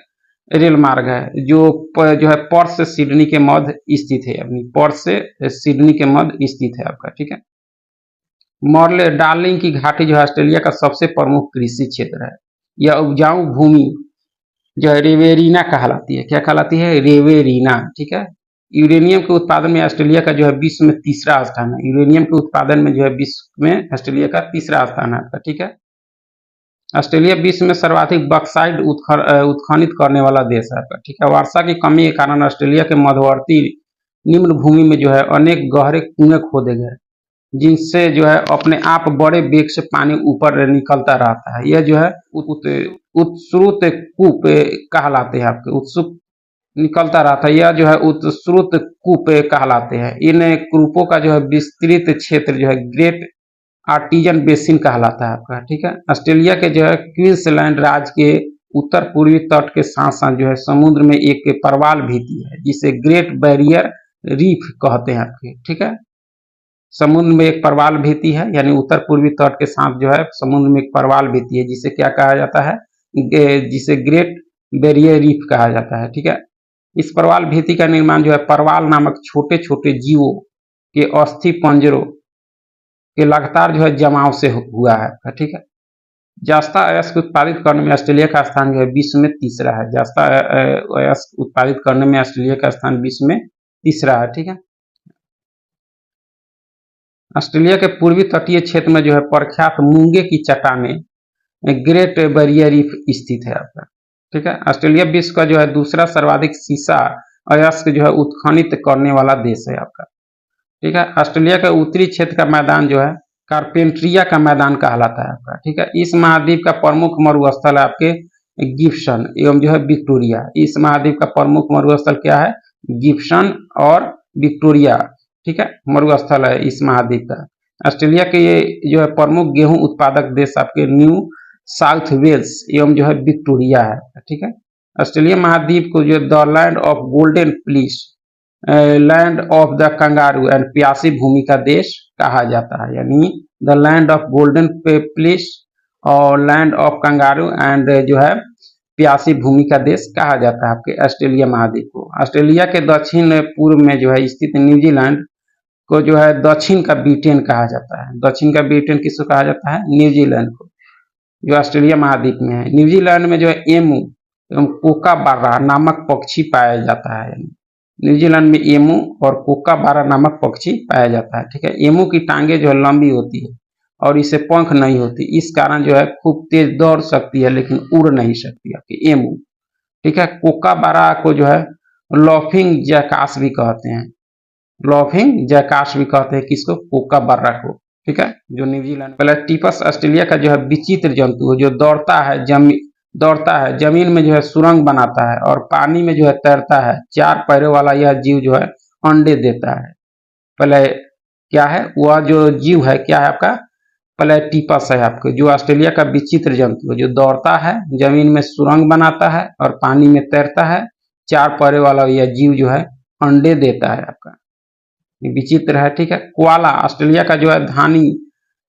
रेल मार्ग है जो है पर्थ से सिडनी के मध्य स्थित है, अपनी पर्थ से सिडनी के मध्य स्थित है आपका, ठीक है। मॉर्ले डार्लिंग की घाटी जो है ऑस्ट्रेलिया का सबसे प्रमुख कृषि क्षेत्र है। यह उपजाऊ भूमि जो है रेवेरिना कहलाती है। क्या कहलाती है? रेवेरिना, ठीक है। यूरेनियम के उत्पादन में ऑस्ट्रेलिया का जो है विश्व में तीसरा स्थान है। यूरेनियम के उत्पादन में जो है विश्व में ऑस्ट्रेलिया का तीसरा स्थान है आपका, ठीक है। ऑस्ट्रेलिया विश्व में सर्वाधिक बक्साइट उत्खनित करने वाला देश है आपका, ठीक है। वर्षा की कमी के कारण ऑस्ट्रेलिया के मध्यवर्ती निम्न भूमि में जो है अनेक गहरे कुएं खोदे गए, जिनसे जो है अपने आप बड़े वेग से पानी ऊपर निकलता रहता है। यह जो है उत्स्रुत कूप कहलाते हैं आपके, उत्सुक निकलता रहता है। यह जो है उत्स्रुत कूप कहलाते हैं। इन कूपों का जो है विस्तृत क्षेत्र जो है ग्रेट आर्टिजन बेसिन कहलाता है आपका, ठीक है। ऑस्ट्रेलिया के जो है क्वींसलैंड राज्य के उत्तर पूर्वी तट के साथ साथ जो है समुद्र में एक प्रवाल भीति है, जिसे ग्रेट बैरियर रीफ कहते हैं आपके, ठीक है। समुद्र में एक प्रवाल भीति है, यानी उत्तर पूर्वी तट के साथ जो है समुद्र में एक प्रवाल भीति है, जिसे क्या कहा जाता है, जिसे ग्रेट बैरियर रीफ कहा जाता है, ठीक है। इस प्रवाल भीति का निर्माण जो है प्रवाल नामक छोटे छोटे जीवों के अस्थि पंजरों के लगातार जो है जमाव से हुआ है, ठीक है। जस्ता अयस्क उत्पादित करने में ऑस्ट्रेलिया का स्थान जो है विश्व में तीसरा है। जस्ता अयस्क उत्पादित करने में ऑस्ट्रेलिया का स्थान विश्व में तीसरा है, ठीक है। ऑस्ट्रेलिया के पूर्वी तटीय क्षेत्र में जो है प्रख्यात मूंगे की चट्टानें ग्रेट बैरियर रीफ स्थित है आपका, ठीक है। ऑस्ट्रेलिया विश्व का जो है दूसरा सर्वाधिक सीसा अयस्क जो है उत्खनित करने वाला देश है आपका, ठीक है। ऑस्ट्रेलिया के उत्तरी क्षेत्र का मैदान जो है कारपेंट्रिया का मैदान कहलाता है आपका, ठीक है। इस महाद्वीप का प्रमुख मरुस्थल है आपके गिब्सन एवं जो है विक्टोरिया। इस महाद्वीप का प्रमुख मरुस्थल क्या है? गिब्सन और विक्टोरिया, ठीक है, मरुस्थल है इस महाद्वीप का। ऑस्ट्रेलिया के ये जो है प्रमुख गेहूं उत्पादक देश आपके न्यू साउथ वेल्स एवं जो है विक्टोरिया है, ठीक है। ऑस्ट्रेलिया महाद्वीप को जो the land of golden please, land of the kangaroo and प्यासी भूमि का देश कहा जाता है, यानी the land of golden please और लैंड ऑफ कंगारू एंड जो है प्यासी भूमि का देश कहा जाता है आपके ऑस्ट्रेलिया महाद्वीप को। ऑस्ट्रेलिया के दक्षिण पूर्व में जो है स्थित न्यूजीलैंड को जो है दक्षिण का ब्रिटेन कहा जाता है। दक्षिण का ब्रिटेन किसको कहा जाता है? न्यूजीलैंड को, जो ऑस्ट्रेलिया महाद्वीप में है। न्यूजीलैंड में जो है एमू एवं कोकाबारा नामक पक्षी पाया जाता है। न्यूजीलैंड में एमू और कोकाबारा नामक पक्षी पाया जाता है, ठीक है। एमू की टांगे जो है लंबी होती है और इसे पंख नहीं होती, इस कारण जो है खूब तेज दौड़ सकती है लेकिन उड़ नहीं सकती आपकी एमू, ठीक है। कोकाबारा को जो है लॉफिंग जैकास भी कहते हैं, लॉफिंग जैकास भी कहते हैं किसको? कोकाबारा को, ठीक है, जो न्यूजीलैंड। प्लेटिपस ऑस्ट्रेलिया का जो है विचित्र जंतु है, जो दौड़ता है, जमीन में जो है सुरंग बनाता है और पानी में जो है तैरता है। 4 पैरों वाला यह जीव जो है अंडे देता है। पहले क्या है? वह जो जीव है क्या है आपका? प्लेटिपस है आपके, जो ऑस्ट्रेलिया का विचित्र जंतु है, जो दौड़ता है, जमीन में सुरंग बनाता है और पानी में तैरता है। 4 पैरों वाला यह जीव जो है अंडे देता है आपका, विचित्र है, ठीक है। कोआला ऑस्ट्रेलिया का जो है धानी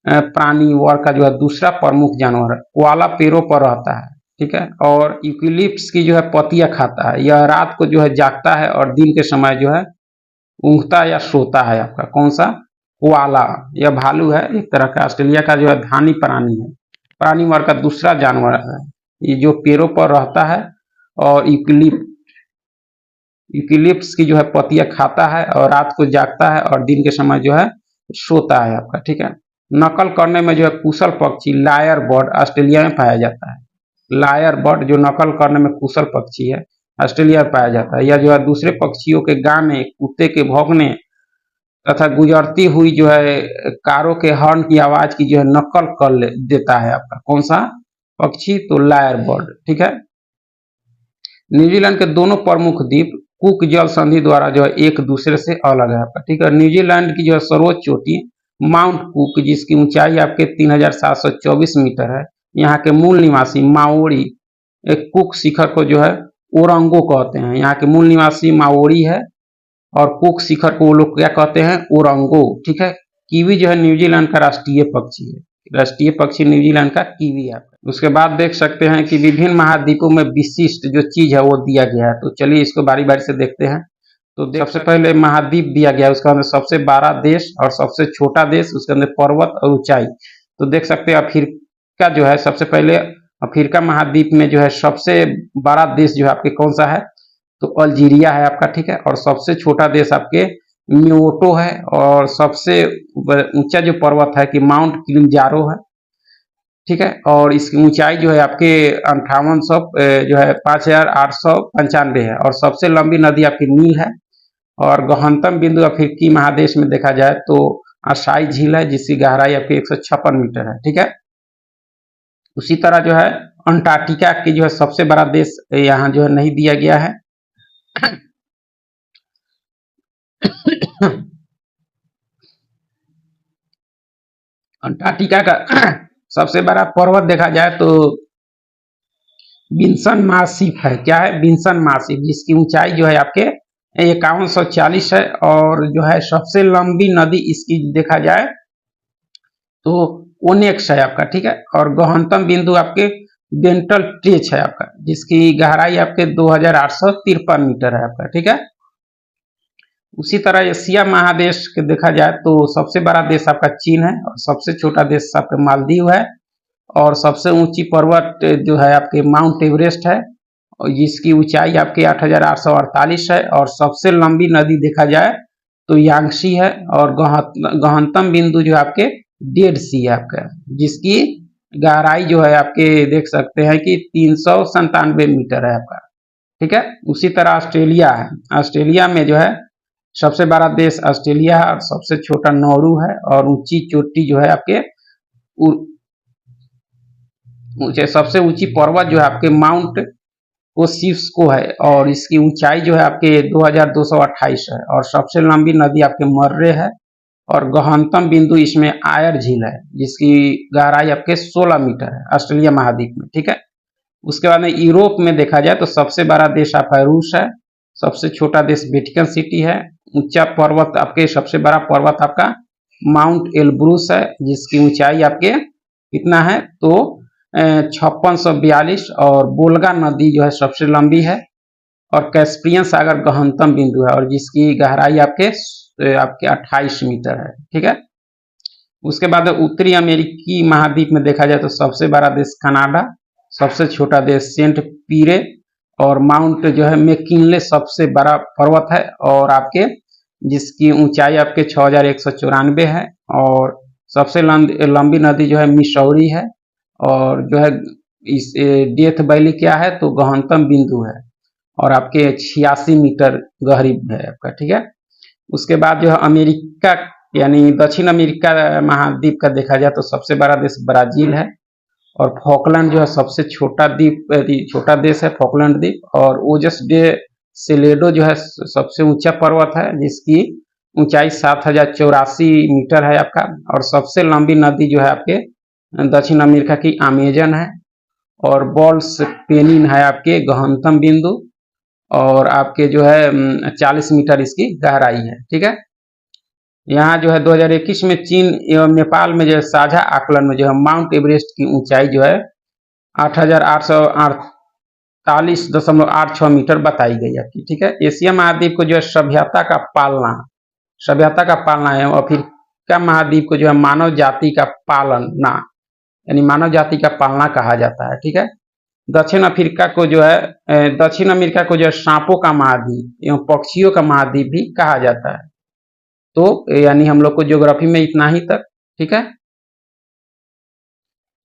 प्राणी वर्ग का जो है दूसरा प्रमुख जानवर है। कोआला पेड़ों पर रहता है, ठीक है, और यूकेलिप्टस की जो है पत्तियां खाता है। यह रात को जो है जागता है और दिन के समय जो है ऊँघता या सोता है आपका। कौन सा? कोआला। यह भालू है एक तरह का, ऑस्ट्रेलिया का जो है धानी प्राणी है, प्राणी वर्ग का दूसरा जानवर है। ये जो पेड़ों पर रहता है और यूकेलिप्स की जो है पत्तियां खाता है और रात को जागता है और दिन के समय जो है सोता है आपका, ठीक है। नकल करने में जो है कुशल पक्षी लायर बर्ड ऑस्ट्रेलिया में पाया जाता है। लायर बर्ड जो नकल करने में कुशल पक्षी है ऑस्ट्रेलिया में पाया जाता है। यह जो है दूसरे पक्षियों के गाने, कुत्ते के भौंकने तथा गुजरती हुई जो है कारों के हॉर्न की आवाज की जो है नकल कर देता है आपका कौन सा पक्षी, तो लायर बर्ड, ठीक है। न्यूजीलैंड के दोनों प्रमुख द्वीप कुक जल संधि द्वारा जो है एक दूसरे से अलग है आपका, ठीक है। न्यूजीलैंड की जो है सर्वोच्च चोटी माउंट कुक जिसकी ऊंचाई आपके 3724 मीटर है। यहाँ के मूल निवासी माओरी एक कुक शिखर को जो है ओरंगो कहते हैं। यहाँ के मूल निवासी माओरी है और कुक शिखर को वो लोग क्या कहते हैं, ओरंगो, ठीक है। कीवी जो है न्यूजीलैंड का राष्ट्रीय पक्षी है। राष्ट्रीय पक्षी न्यूजीलैंड का कीवी है। उसके बाद देख सकते हैं कि विभिन्न महाद्वीपों में विशिष्ट जो चीज है वो दिया गया है। तो चलिए इसको बारी बारी से देखते हैं। तो सबसे पहले महाद्वीप दिया गया है, उसके अंदर सबसे बड़ा देश और सबसे छोटा देश, उसके अंदर पर्वत और ऊंचाई। तो देख सकते हैं अफ्रीका जो है सबसे पहले अफ्रीका महाद्वीप में जो है सबसे बड़ा देश जो है आपके कौन सा है, तो अल्जीरिया है आपका, ठीक है। और सबसे छोटा देश आपके म्योटो है और सबसे ऊंचा जो पर्वत है कि माउंट किलिमंजारो है, ठीक है। और इसकी ऊंचाई जो है आपके 5800 जो है 5895 है और सबसे लंबी नदी आपकी नील है। और गहनतम बिंदु अफ्रीकी महादेश में देखा जाए तो अशाई झील है जिसकी गहराई आपकी 156 मीटर है, ठीक है। उसी तरह जो है अंटार्कटिका की जो है सबसे बड़ा देश यहाँ जो है नहीं दिया गया है। अंटार्कटिका का सबसे बड़ा पर्वत देखा जाए तो विंसन मासिफ है। क्या है, विंसन मासिफ, जिसकी ऊंचाई जो है आपके 5140 है। और जो है सबसे लंबी नदी इसकी देखा जाए तो ओनेक्स है आपका, ठीक है। और गहनतम बिंदु आपके बेंटल ट्रेच है आपका जिसकी गहराई आपके 2853 मीटर है आपका, ठीक है। उसी तरह एशिया महादेश के देखा जाए तो सबसे बड़ा देश आपका चीन है और सबसे छोटा देश आपका मालदीव है। और सबसे ऊंची पर्वत जो है आपके माउंट एवरेस्ट है और जिसकी ऊंचाई आपके 8848 है। और सबसे लंबी नदी देखा जाए तो यांगसी है। और गहनतम बिंदु जो है आपके डेड सी है आपका जिसकी गहराई जो है आपके देख सकते हैं कि 397 मीटर है आपका, ठीक है। उसी तरह ऑस्ट्रेलिया है। ऑस्ट्रेलिया में जो है सबसे बड़ा देश ऑस्ट्रेलिया है और सबसे छोटा नौरू है। और ऊंची चोटी जो है आपके सबसे ऊंची पर्वत जो है आपके माउंट कोसिस्को है और इसकी ऊंचाई जो है आपके 2228 है। और सबसे लंबी नदी आपके मर्रे है। और गहनतम बिंदु इसमें आयर झील है जिसकी गहराई आपके 16 मीटर है ऑस्ट्रेलिया महाद्वीप में, ठीक है। उसके बाद में यूरोप में देखा जाए तो सबसे बड़ा देश आपका रूस है। सबसे छोटा देश वेटिकन सिटी है। ऊंचा पर्वत आपके सबसे बड़ा पर्वत आपका माउंट एलब्रूस है जिसकी ऊंचाई आपके कितना है तो 5642। और बोल्गा नदी जो है सबसे लंबी है। और कैस्पियन सागर गहनतम बिंदु है और जिसकी गहराई आपके 28 मीटर है, ठीक है। उसके बाद उत्तरी अमेरिकी महाद्वीप में देखा जाए तो सबसे बड़ा देश कनाडा, सबसे छोटा देश सेंट पीरे। और माउंट जो है मैकिनले सबसे बड़ा पर्वत है और आपके जिसकी ऊंचाई आपके 6194 है। और सबसे लंबी नदी जो है मिसौरी है। और जो है इस डेथ वैली क्या है तो गहनतम बिंदु है और आपके 86 मीटर गहरी है आपका, ठीक है। उसके बाद जो है अमेरिका यानी दक्षिण अमेरिका महाद्वीप का देखा जाए तो सबसे बड़ा देश ब्राजील है। और फॉकलैंड जो है सबसे छोटा देश है फॉकलैंड द्वीप। और ओजस डे सेलेडो जो है सबसे ऊंचा पर्वत है जिसकी ऊंचाई 7084 मीटर है आपका। और सबसे लंबी नदी जो है आपके दक्षिण अमेरिका की अमेजन है। और बॉल्स पेनिन है आपके गहनतम बिंदु और आपके जो है 40 मीटर इसकी गहराई है, ठीक है। यहाँ जो है 2021 में चीन एवं नेपाल में जो है साझा आकलन में जो है माउंट एवरेस्ट की ऊंचाई जो है 8848.86 मीटर बताई गई है, ठीक है। एशिया महाद्वीप को जो है सभ्यता का पालना है और अफ्रीका महाद्वीप को जो है मानव जाति का पालना यानी मानव जाति का पालना कहा जाता है, ठीक है। दक्षिण अफ्रीका को जो है दक्षिण अमेरिका को जो है सांपों का महाद्वीप एवं पक्षियों का महाद्वीप भी कहा जाता है। तो यानी हम लोग को ज्योग्राफी में इतना ही तक, ठीक है।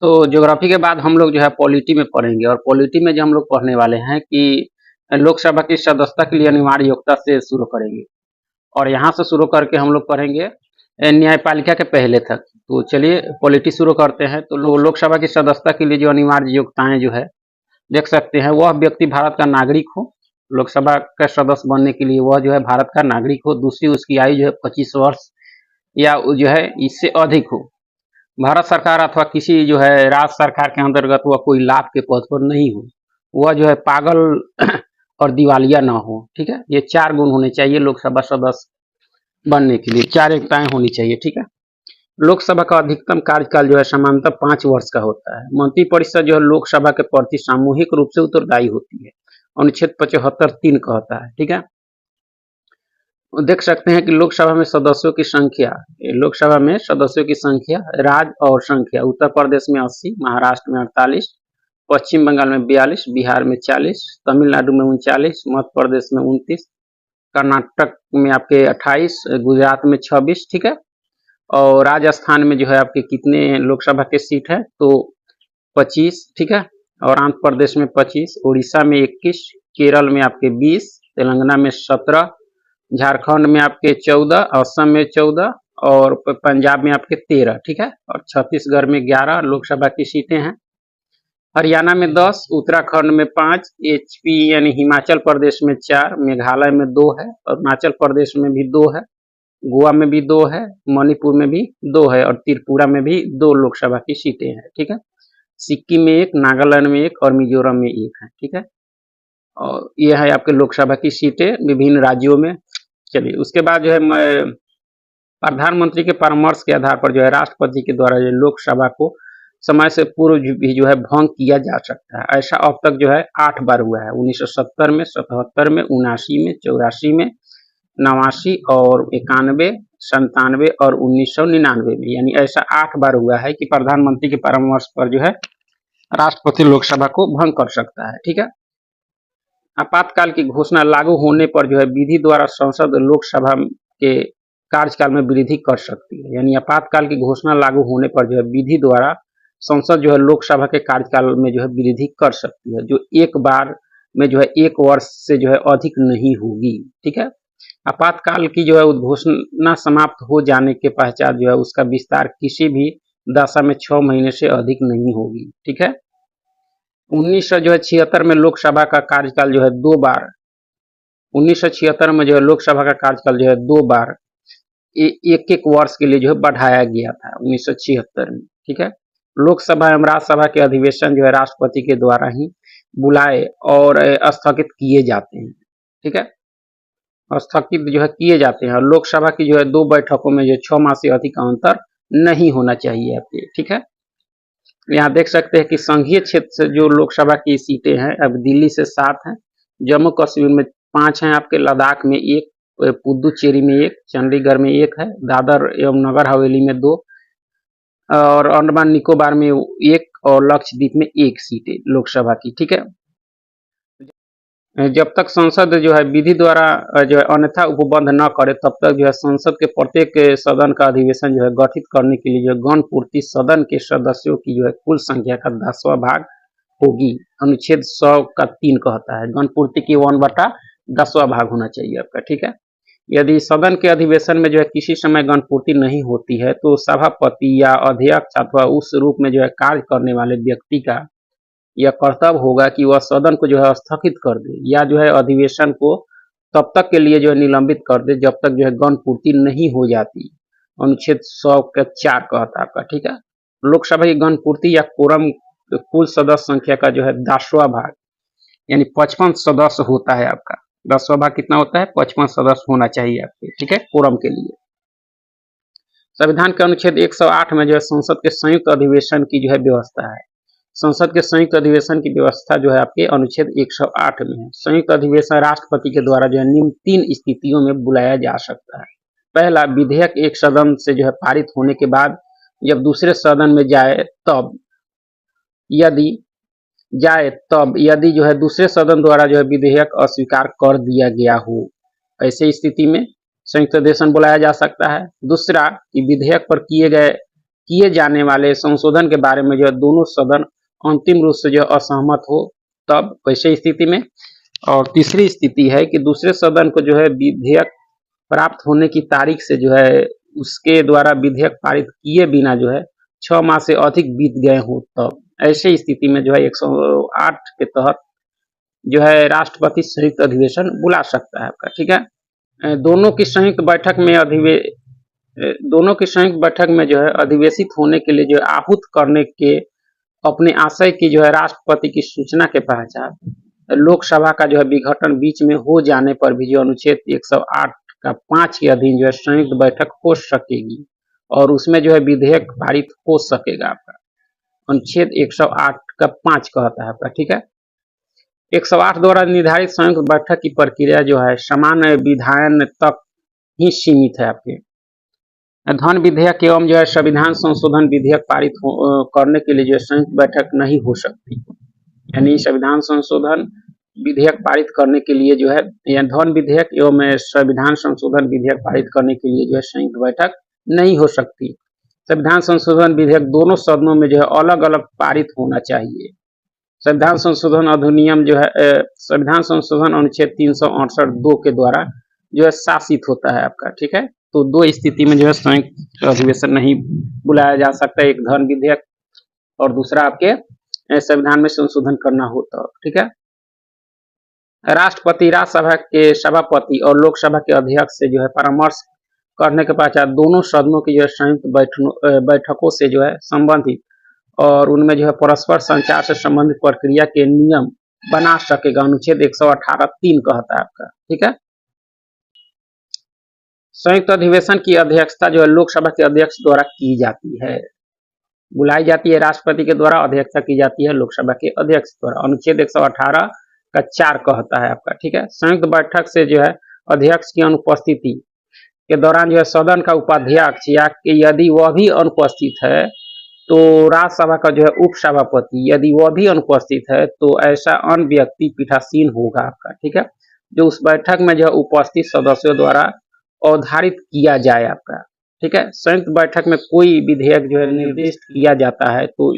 तो ज्योग्राफी के बाद हम लोग जो है पॉलिटी में पढ़ेंगे, और पॉलिटी में जो हम लोग पढ़ने वाले हैं कि लोकसभा की सदस्यता के लिए अनिवार्य योग्यता से शुरू करेंगे, और यहाँ से शुरू करके हम लोग पढ़ेंगे न्यायपालिका के पहले तक। तो चलिए पॉलिटी शुरू करते हैं। तो लोकसभा की सदस्यता के लिए जो अनिवार्य योग्यताएं जो है देख सकते हैं, वह व्यक्ति भारत का नागरिक हो। लोकसभा का सदस्य बनने के लिए वह जो है भारत का नागरिक हो। दूसरी, उसकी आयु जो है 25 वर्ष या जो है इससे अधिक हो। भारत सरकार अथवा किसी जो है राज्य सरकार के अंतर्गत वह कोई लाभ के पद पर नहीं हो। वह जो है पागल और दिवालिया ना हो, ठीक है। ये 4 गुण होने चाहिए लोकसभा सदस्य बनने के लिए, 4 एकताएं होनी चाहिए, ठीक है। लोकसभा का अधिकतम कार्यकाल जो है सामान्यतः 5 वर्ष का होता है। मंत्रिपरिषद जो है लोकसभा के प्रति सामूहिक रूप से उत्तरदायी होती है, अनुच्छेद 75(3) कहता है, ठीक है। देख सकते हैं कि लोकसभा में सदस्यों की संख्या, लोकसभा में सदस्यों की संख्या, राज्य और संख्या, उत्तर प्रदेश में 80, महाराष्ट्र में 48, पश्चिम बंगाल में 42, बिहार में 40, तमिलनाडु में 39, मध्य प्रदेश में 29, कर्नाटक में आपके 28, गुजरात में 26, ठीक है। और राजस्थान में जो है आपके कितने लोकसभा के सीट है, तो 25, ठीक है। और आंध्र प्रदेश में 25, उड़ीसा में 21, केरल में आपके 20, तेलंगाना में 17, झारखंड में आपके 14, असम में 14, और पंजाब में आपके 13, ठीक है। और छत्तीसगढ़ में 11 लोकसभा की सीटें हैं। हरियाणा में 10, उत्तराखंड में 5, एचपी यानी हिमाचल प्रदेश में 4, मेघालय में 2 है, अरुणाचल प्रदेश में भी 2 है, गोवा में भी 2 है, मणिपुर में भी 2 है, और त्रिपुरा में भी 2 लोकसभा की सीटें हैं, ठीक है। सिक्किम में 1, नागालैंड में 1 और मिजोरम में 1 है, ठीक है। और ये है आपके लोकसभा की सीटें विभिन्न राज्यों में। चलिए उसके बाद जो है प्रधानमंत्री के परामर्श के आधार पर जो है राष्ट्रपति के द्वारा जो लोकसभा को समय से पूर्व भी जो है भंग किया जा सकता है। ऐसा अब तक जो है 8 बार हुआ है, 1970 में, 77 में, 79 में, 84 में, 89 और 91, 97 और 1999 में, यानी ऐसा 8 बार हुआ है कि प्रधानमंत्री के परामर्श पर जो है राष्ट्रपति लोकसभा को भंग कर सकता है, ठीक है। आपातकाल की घोषणा लागू होने पर जो है विधि द्वारा संसद लोकसभा के कार्यकाल में वृद्धि कर सकती है। यानी आपातकाल की घोषणा लागू होने पर जो है विधि द्वारा संसद जो है लोकसभा के कार्यकाल में जो है वृद्धि कर सकती है, जो एक बार में जो है 1 वर्ष से जो है अधिक नहीं होगी, ठीक है। आपातकाल की जो है उद्घोषणा समाप्त हो जाने के पश्चात जो है उसका विस्तार किसी भी दशा में 6 महीने से अधिक नहीं होगी, ठीक है। 1976 में लोकसभा का कार्यकाल जो है 2 बार, 1976 में जो है लोकसभा का कार्यकाल जो है 2 बार एक एक वर्ष के लिए जो है बढ़ाया गया था 1976 में, ठीक है। लोकसभा एवं राज्यसभा के अधिवेशन जो है राष्ट्रपति के द्वारा ही बुलाए और स्थगित किए जाते हैं, ठीक है। स्थगित जो है किए जाते हैं, और लोकसभा की जो है 2 बैठकों में जो 6 माह से अधिक का अंतर नहीं होना चाहिए आपके, ठीक है। यहाँ देख सकते हैं कि संघीय क्षेत्र से जो लोकसभा की सीटें हैं अब दिल्ली से 7 हैं, जम्मू कश्मीर में 5 हैं आपके, लद्दाख में 1, पुदुचेरी में 1, चंडीगढ़ में 1 है, दादर एवं नगर हवेली में 2, और अंडमान निकोबार में 1, और लक्षद्वीप में 1 सीटें लोकसभा की, ठीक है। जब तक संसद जो है विधि द्वारा जो है अन्यथा उपबंध न करे तब तक जो है संसद के प्रत्येक सदन का अधिवेशन जो है गठित करने के लिए जो गण पूर्ति सदन के सदस्यों की जो है कुल संख्या का 10वां भाग होगी। अनुच्छेद 100 का 3 कहता है गण पूर्ति की 1/10वां भाग होना चाहिए आपका, ठीक है। यदि सदन के अधिवेशन में जो है किसी समय गण पूर्ति नहीं होती है तो सभापति या अध्यक्ष अथवा उस रूप में जो है कार्य करने वाले व्यक्ति का यह कर्तव्य होगा कि वह सदन को जो है स्थगित कर दे, या जो है अधिवेशन को तब तक के लिए जो है निलंबित कर दे जब तक जो है गण पूर्ति नहीं हो जाती। अनुच्छेद 100 का 4 कहता है आपका, ठीक है। लोकसभा की गण पूर्ति या कोरम कुल सदस्य संख्या का जो है 10वां भाग यानी 55 सदस्य होता है आपका। 10वां भाग कितना होता है? 55 सदस्य होना चाहिए आपके, ठीक है, कोरम के लिए। संविधान के अनुच्छेद 108 में जो है संसद के संयुक्त अधिवेशन की जो है व्यवस्था है। संसद के संयुक्त अधिवेशन की व्यवस्था जो है आपके अनुच्छेद 108 में है। संयुक्त अधिवेशन राष्ट्रपति के द्वारा जो है निम्न 3 स्थितियों में बुलाया जा सकता है। पहला, विधेयक एक सदन से जो है पारित होने के बाद जब दूसरे सदन में जाए तब। यदि जाए तब यदि जो है दूसरे सदन द्वारा जो है विधेयक अस्वीकार कर दिया गया हो, ऐसे स्थिति में संयुक्त अधिवेशन बुलाया जा सकता है। दूसरा कि विधेयक पर किए जाने वाले संशोधन के बारे में जो है दोनों सदन अंतिम रूप से जो असहमत हो, तब वैसे स्थिति में। और तीसरी स्थिति है कि दूसरे सदन को जो है विधेयक प्राप्त होने की तारीख से जो है उसके द्वारा विधेयक पारित किए बिना जो है 6 माह से अधिक बीत गए हो, तब ऐसे स्थिति में जो है 108 के तहत जो है राष्ट्रपति संयुक्त अधिवेशन बुला सकता है आपका। ठीक है। दोनों की संयुक्त बैठक में जो है अधिवेशित होने के लिए जो है आहूत करने के अपने आशय की जो है राष्ट्रपति की सूचना के पश्चात लोकसभा का जो है विघटन बीच में हो जाने पर भी जो अनुच्छेद 108 का 5 के अधीन जो है संयुक्त बैठक हो सकेगी और उसमें जो है विधेयक पारित हो सकेगा आपका। अनुच्छेद 108 का 5 कहता है आपका। ठीक है। 108 द्वारा निर्धारित संयुक्त बैठक की प्रक्रिया जो है सामान्य विधायन तक ही सीमित है आपके। धन विधेयक एवं जो है संविधान संशोधन विधेयक पारित करने के लिए जो है संयुक्त बैठक नहीं हो सकती, यानी संविधान संशोधन विधेयक पारित करने के लिए जो है या धन विधेयक एवं संविधान संशोधन विधेयक पारित करने के लिए जो है संयुक्त बैठक नहीं हो सकती। संविधान संशोधन विधेयक दोनों सदनों में जो है अलग अलग पारित होना चाहिए। संविधान संशोधन अधिनियम जो है संविधान संशोधन अनुच्छेद 368(2) के द्वारा जो है शासित होता है आपका। ठीक है। तो दो स्थिति में जो है संयुक्त अधिवेशन नहीं बुलाया जा सकता, एक धन विधेयक और दूसरा आपके संविधान में संशोधन करना हो तो। ठीक है। राष्ट्रपति राज्यसभा के सभापति और लोकसभा के अध्यक्ष से जो है परामर्श करने के पश्चात दोनों सदनों की जो है संयुक्त बैठकों से जो है संबंधित और उनमें जो है परस्पर संचार से संबंधित प्रक्रिया के नियम बना सकेगा, अनुच्छेद 118(3) कहता है आपका। ठीक है। संयुक्त अधिवेशन की अध्यक्षता जो है लोकसभा के अध्यक्ष द्वारा की जाती है, बुलाई जाती है राष्ट्रपति के द्वारा, अध्यक्षता की जाती है लोकसभा के अध्यक्ष द्वारा, अनुच्छेद 118 का 4 कहता है आपका। ठीक है। संयुक्त बैठक से जो है अध्यक्ष की अनुपस्थिति के दौरान जो है सदन का उपाध्यक्ष या यदि वह भी अनुपस्थित है तो राज्यसभा का जो है उप सभापति यदि वह भी अनुपस्थित है तो ऐसा अन्य व्यक्ति पीठासीन होगा आपका। ठीक है। जो उस बैठक में जो है उपस्थित सदस्यों द्वारा अवधारित किया जाए आपका। ठीक है। संयुक्त बैठक में कोई विधेयक जो है निर्दिष्ट किया जाता है तो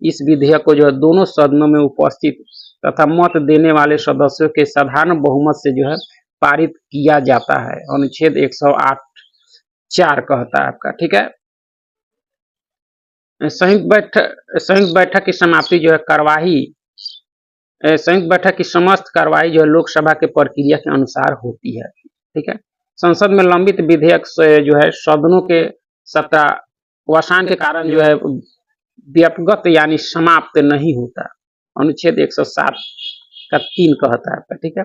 इस विधेयक को जो है दोनों सदनों में उपस्थित तथा मत देने वाले सदस्यों के साधारण बहुमत से जो है पारित किया जाता है, अनुच्छेद 108(4) कहता है आपका। ठीक है। संयुक्त बैठक की समाप्ति जो है संयुक्त बैठक की समस्त कार्रवाई जो है लोकसभा के प्रक्रिया के अनुसार होती है। ठीक है। संसद में लंबित विधेयक से जो है सदनों के सत्तावसान के कारण जो है व्यापगत यानी समाप्त नहीं होता, अनुच्छेद 107 का 3 कहता है आपका। ठीक है।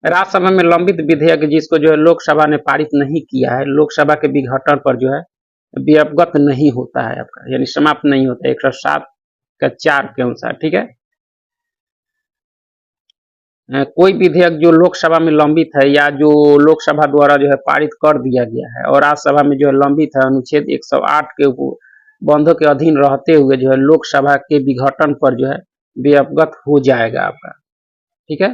राज्यसभा में लंबित विधेयक जिसको जो है लोकसभा ने पारित नहीं किया है, लोकसभा के विघटन पर जो है व्यापगत नहीं होता है आपका, यानी समाप्त नहीं होता 107 का 4 के अनुसार। ठीक है। कोई विधेयक जो लोकसभा में लंबित है या जो लोकसभा द्वारा जो है पारित कर दिया गया है और राज्यसभा में जो है लंबित है, अनुच्छेद 108 के बंधों के अधीन रहते हुए जो है लोकसभा के विघटन पर जो है व्यापगत हो जाएगा आपका। ठीक है।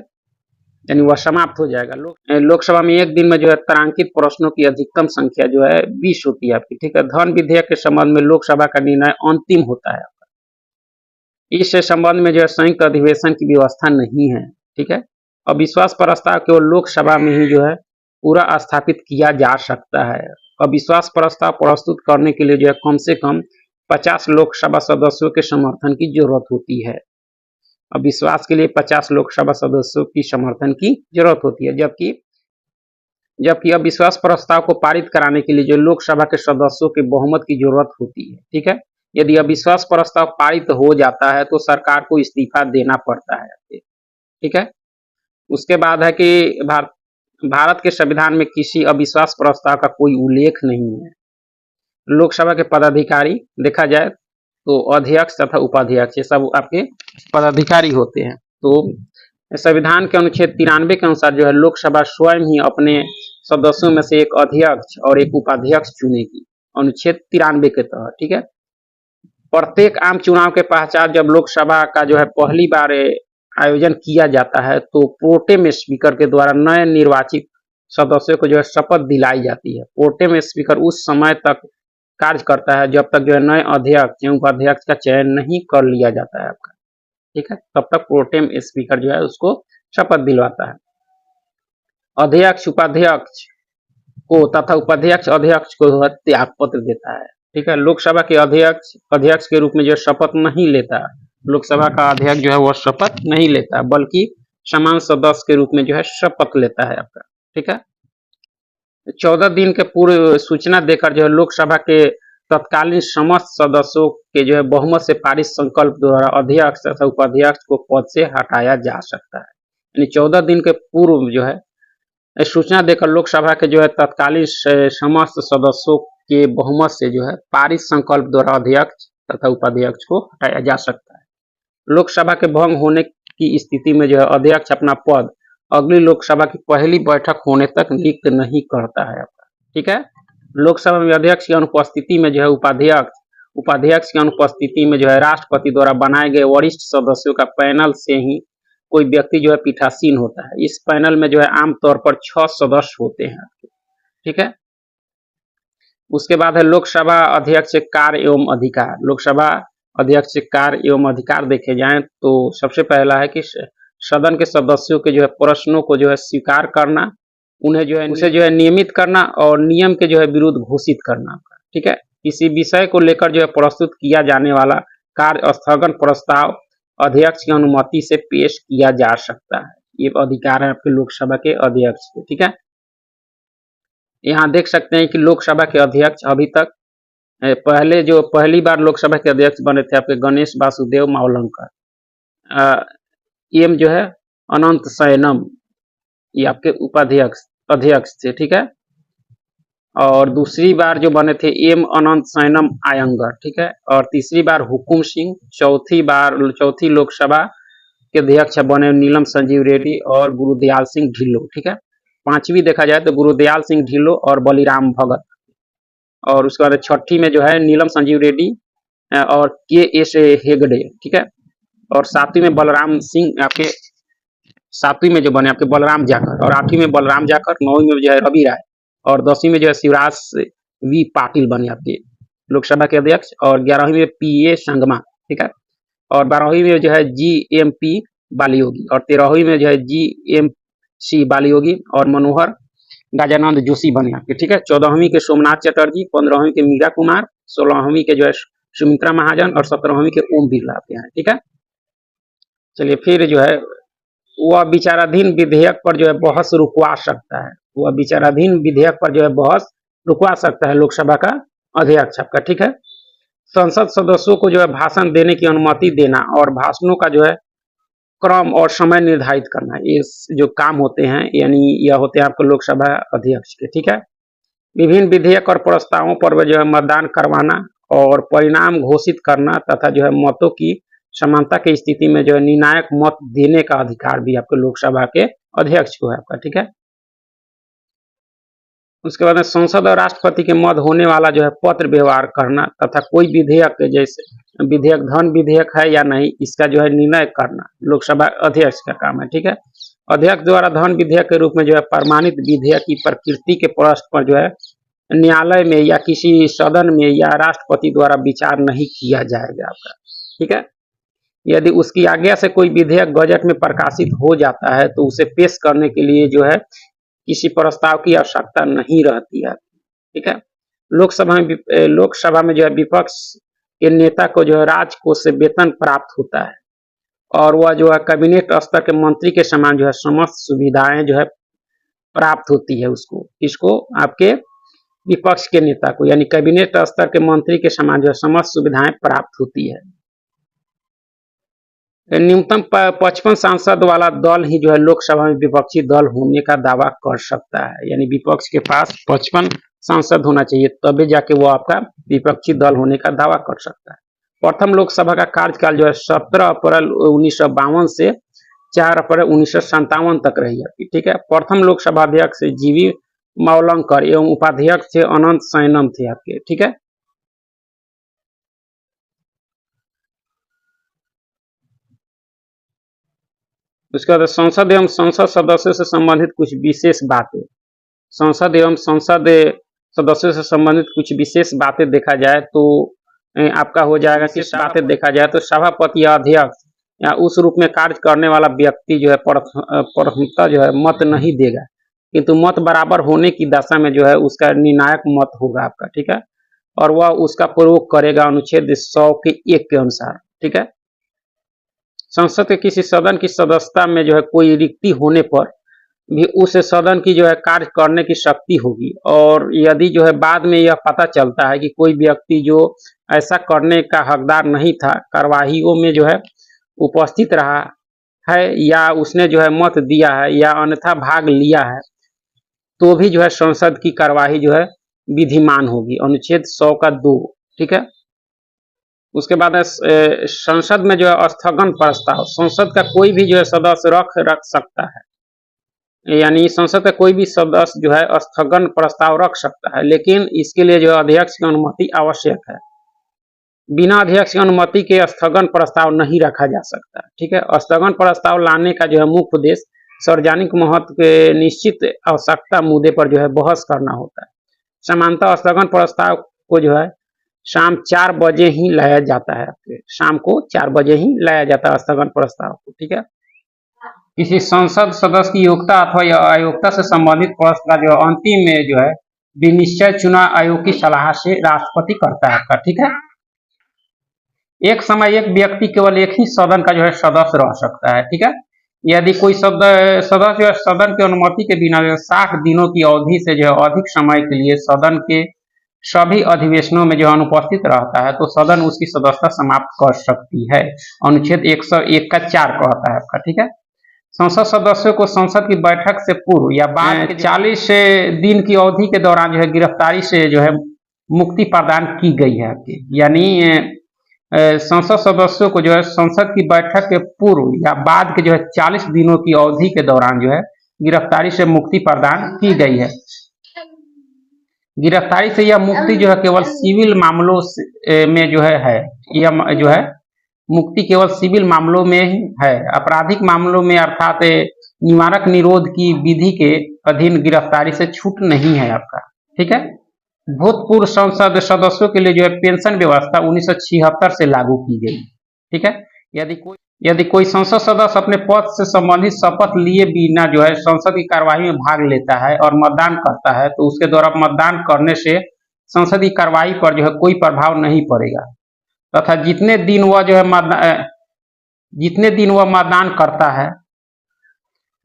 यानी वह समाप्त हो जाएगा। लोकसभा में एक दिन में जो है तारांकित प्रश्नों की अधिकतम संख्या जो है 20 होती है आपकी। ठीक है। धन विधेयक के संबंध में लोकसभा का निर्णय अंतिम होता है आपका। इस संबंध में जो है संयुक्त अधिवेशन की व्यवस्था नहीं है। ठीक है। अविश्वास प्रस्ताव केवल लोकसभा में ही जो है पूरा स्थापित किया जा सकता है। अविश्वास प्रस्ताव प्रस्तुत करने के लिए जो है कम से कम 50 लोकसभा सदस्यों के समर्थन की जरूरत होती है। अविश्वास के लिए 50 लोकसभा सदस्यों की समर्थन की जरूरत होती है, जबकि अविश्वास प्रस्ताव को पारित कराने के लिए जो लोकसभा के सदस्यों के बहुमत की जरूरत होती है। ठीक है। यदि अविश्वास प्रस्ताव पारित हो जाता है तो सरकार को इस्तीफा देना पड़ता है। ठीक है। उसके बाद है कि भारत के संविधान में किसी अविश्वास प्रस्ताव का कोई उल्लेख नहीं है। लोकसभा के पदाधिकारी देखा जाए तो अध्यक्ष तथा उपाध्यक्ष ये सब आपके पदाधिकारी होते हैं। तो संविधान के अनुच्छेद 93 के अनुसार जो है लोकसभा स्वयं ही अपने सदस्यों में से एक अध्यक्ष और एक उपाध्यक्ष चुनेगी, अनुच्छेद 93 के तहत। ठीक है। प्रत्येक आम चुनाव के पश्चात जब लोकसभा का जो है पहली बार आयोजन किया जाता है तो प्रोटेम स्पीकर के द्वारा नए निर्वाचित सदस्यों को जो है शपथ दिलाई जाती है। प्रोटेम स्पीकर उस समय तक कार्य करता है जब तक जो है नए अध्यक्ष एवं उपाध्यक्ष का चयन नहीं कर लिया जाता है आपका, ठीक है। तब तक प्रोटेम स्पीकर जो है उसको शपथ दिलवाता है। अध्यक्ष उपाध्यक्ष को तथा उपाध्यक्ष अध्यक्ष को त्याग पत्र देता है, ठीक है। लोकसभा के अध्यक्ष के रूप में जो शपथ नहीं लेता, लोकसभा का अध्यक्ष जो है वो शपथ नहीं लेता बल्कि समान सदस्य के रूप में जो है शपथ लेता है आपका, ठीक है। 14 दिन के पूर्व सूचना देकर जो है लोकसभा के तत्कालीन समस्त सदस्यों के जो है बहुमत से पारित संकल्प द्वारा अध्यक्ष तथा उपाध्यक्ष को पद से हटाया जा सकता है। यानी 14 दिन के पूर्व जो है सूचना देकर लोकसभा के जो है तत्कालीन समस्त सदस्यों के बहुमत से जो है पारित संकल्प द्वारा अध्यक्ष तथा उपाध्यक्ष को हटाया जा सकता है। लोकसभा के भंग होने की स्थिति में जो है अध्यक्ष अपना पद अगली लोकसभा की पहली बैठक होने तक रिक्त नहीं करता है आपका, ठीक है। लोकसभा में अध्यक्ष की अनुपस्थिति में जो है उपाध्यक्ष की अनुपस्थिति में जो है राष्ट्रपति द्वारा बनाए गए वरिष्ठ सदस्यों का पैनल से ही कोई व्यक्ति जो है पीठासीन होता है। इस पैनल में जो है आमतौर पर 6 सदस्य होते हैं, ठीक है। उसके बाद है लोकसभा अध्यक्ष कार्य एवं अधिकार। लोकसभा अध्यक्ष कार्य एवं अधिकार देखे जाएं तो सबसे पहला है कि सदन के सदस्यों के जो है प्रश्नों को जो है स्वीकार करना, उन्हें जो है उसे जो है नियमित करना और नियम के जो है विरुद्ध घोषित करना, ठीक है। किसी विषय को लेकर जो है प्रस्तुत किया जाने वाला कार्य स्थगन प्रस्ताव अध्यक्ष की अनुमति से पेश किया जा सकता है। ये अधिकार है आपके लोकसभा के अध्यक्ष के, ठीक है। यहाँ देख सकते हैं कि लोकसभा के अध्यक्ष अभी तक पहली बार लोकसभा के अध्यक्ष बने थे आपके गणेश वासुदेव मावलंकर। एम जो है अनंत शयनम, ये आपके अध्यक्ष थे, ठीक है। और दूसरी बार जो बने थे एम अनंत शयनम आयंगर, ठीक है। और तीसरी बार हुकुम सिंह, चौथी लोकसभा के अध्यक्ष बने नीलम संजीव रेड्डी और गुरुदयाल सिंह ढिल्लों, ठीक है। पांचवी देखा जाए तो गुरुदयाल सिंह ढिल्लों और बलिराम भगत, और उसके बाद छठी में जो है नीलम संजीव रेड्डी और के.एस. हेगड़े, ठीक है। और सातवीं में बलराम सिंह आपके, सातवीं में जो बने आपके बलराम जाकर, और आठवीं में बलराम जाकर, नौवीं में जो है रवि राय, और 10वीं में जो है शिवराज वी पाटिल बने आपके लोकसभा के अध्यक्ष, और 11वीं में पी.ए. संगमा, ठीक है। और 12वीं में जो है जी.एम.पी. बालियोगी, और 13वीं में जो है जी.एम.सी. बालियोगी और मनोहर गजानंद जोशी बने आपके, ठीक है। 14वीं के सोमनाथ चटर्जी, 15वीं के मीरा कुमार, 16वीं के जो है सुमित्रा महाजन और 17वीं के ओम बिरला आपके हैं, ठीक है। चलिए फिर जो है वह विचाराधीन विधेयक पर जो है बहस रुकवा सकता है, वह विचाराधीन विधेयक पर जो है बहस रुकवा सकता है लोकसभा का अध्यक्ष आपका, ठीक है। संसद सदस्यों को जो है भाषण देने की अनुमति देना और भाषणों का जो है क्रम और समय निर्धारित करना, ये जो काम होते हैं यानी यह होते हैं आपको लोकसभा अध्यक्ष के, ठीक है। विभिन्न विधेयक और प्रस्तावों पर जो है मतदान करवाना और परिणाम घोषित करना तथा जो है मतों की समानता की स्थिति में जो है निर्णायक मत देने का अधिकार भी आपके लोकसभा के अध्यक्ष को है आपका, ठीक है। उसके बाद में संसद और राष्ट्रपति के मध्य होने वाला जो है पत्र व्यवहार करना तथा कोई विधेयक, जैसे विधेयक धन विधेयक है या नहीं, इसका जो है निर्णय करना लोकसभा अध्यक्ष का काम है, ठीक है। अध्यक्ष द्वारा धन विधेयक के रूप में जो है प्रमाणित विधेयक की प्रकृति के प्रश्न पर जो है न्यायालय में या किसी सदन में या राष्ट्रपति द्वारा विचार नहीं किया जाएगा आपका, ठीक है। यदि उसकी आज्ञा से कोई विधेयक गजट में प्रकाशित हो जाता है तो उसे पेश करने के लिए जो है किसी प्रस्ताव की आवश्यकता नहीं रहती है, ठीक है। लोकसभा में जो है विपक्ष के नेता को जो है राजकोष से वेतन प्राप्त होता है और वह जो है कैबिनेट स्तर के मंत्री के समान जो है समस्त सुविधाएं जो है प्राप्त होती है उसको, इसको आपके विपक्ष के नेता को, यानी कैबिनेट स्तर के मंत्री के समान जो है समस्त सुविधाएं प्राप्त होती है। न्यूनतम 55 सांसद वाला दल ही जो है लोकसभा में विपक्षी दल होने का दावा कर सकता है, यानी विपक्ष के पास 55 सांसद होना चाहिए तभी जाके वो आपका विपक्षी दल होने का दावा कर सकता है। प्रथम लोकसभा का कार्यकाल जो है 17 अप्रैल 1952 से 4 अप्रैल 1957 तक रही है, ठीक है। प्रथम लोकसभा अध्यक्ष जीवी मावलंकर एवं उपाध्यक्ष थे अनंत शयनम थे आपके, ठीक है। उसके बाद संसद एवं संसद सदस्यों से संबंधित कुछ विशेष बातें। संसद एवं संसद सदस्यों से संबंधित कुछ विशेष बातें देखा जाए तो आपका हो जाएगा कि बातें देखा जाए तो सभापति या अध्यक्ष या उस रूप में कार्य करने वाला व्यक्ति जो है प्रथमतः जो है मत नहीं देगा, किंतु मत बराबर होने की दशा में जो है उसका निर्णायक मत होगा आपका, ठीक है, और वह उसका प्रयोग करेगा अनुच्छेद 100 के 1 के अनुसार, ठीक है। संसद के किसी सदन की सदस्यता में जो है कोई रिक्ति होने पर भी उस सदन की जो है कार्य करने की शक्ति होगी, और यदि जो है बाद में यह पता चलता है कि कोई व्यक्ति जो ऐसा करने का हकदार नहीं था, कार्यवाहियों में जो है उपस्थित रहा है या उसने जो है मत दिया है या अन्यथा भाग लिया है, तो भी जो है संसद की कार्यवाही जो है विधिमान होगी, अनुच्छेद 100 का 2, ठीक है। उसके बाद संसद में जो है स्थगन प्रस्ताव, संसद का कोई भी जो है सदस्य रख सकता है, यानी संसद का कोई भी सदस्य जो है स्थगन प्रस्ताव रख सकता है, लेकिन इसके लिए जो अध्यक्ष की अनुमति आवश्यक है। बिना अध्यक्ष की अनुमति के स्थगन प्रस्ताव नहीं रखा जा सकता, ठीक है। स्थगन प्रस्ताव लाने का जो है मुख्य उद्देश्य सार्वजनिक महत्व के निश्चित आवश्यकता मुद्दे पर जो है बहस करना होता है। सामान्यतः स्थगन प्रस्ताव को जो है शाम 4 बजे ही लाया जाता है, शाम को 4 बजे ही लाया जाता है स्थगन प्रस्ताव को, ठीक है। किसी संसद सदस्य की योग्यता अथवा अयोग्यता से संबंधित प्रश्न का जो अंतिम में जो है विनिश्चय चुनाव आयोग की सलाह से राष्ट्रपति करता है, ठीक है। एक समय एक व्यक्ति केवल एक ही सदन का जो है सदस्य रह सकता है, ठीक है। यदि कोई सदस्य सदन की अनुमति के बिना 60 दिनों की अवधि से जो है अधिक समय के लिए सदन के सभी अधिवेशनों में जो अनुपस्थित रहता है तो सदन उसकी सदस्यता समाप्त कर सकती है, अनुच्छेद 101 का 4 कहता है आपका, ठीक है। संसद सदस्यों को संसद की बैठक से पूर्व या बाद 40 दिन की अवधि के दौरान जो है गिरफ्तारी से जो है मुक्ति प्रदान की गई है आपकी, यानी संसद सदस्यों को जो है संसद की बैठक के पूर्व या बाद के जो है 40 दिनों की अवधि के दौरान जो है गिरफ्तारी से मुक्ति प्रदान की गई है। गिरफ्तारी से यह मुक्ति जो है केवल सिविल मामलों में जो है यह जो है मुक्ति केवल सिविल मामलों में ही है, आपराधिक मामलों में अर्थात निवारक निरोध की विधि के अधीन गिरफ्तारी से छूट नहीं है आपका, ठीक है। भूतपूर्व संसद सदस्यों के लिए जो है पेंशन व्यवस्था 1976 से लागू की गई, ठीक है। यदि कोई संसद सदस्य अपने पद से संबंधित शपथ लिए बिना जो है संसद की कार्यवाही में भाग लेता है और मतदान करता है तो उसके द्वारा मतदान करने से संसद की कार्यवाही पर जो है कोई प्रभाव नहीं पड़ेगा, तथा जितने दिन वह मतदान करता है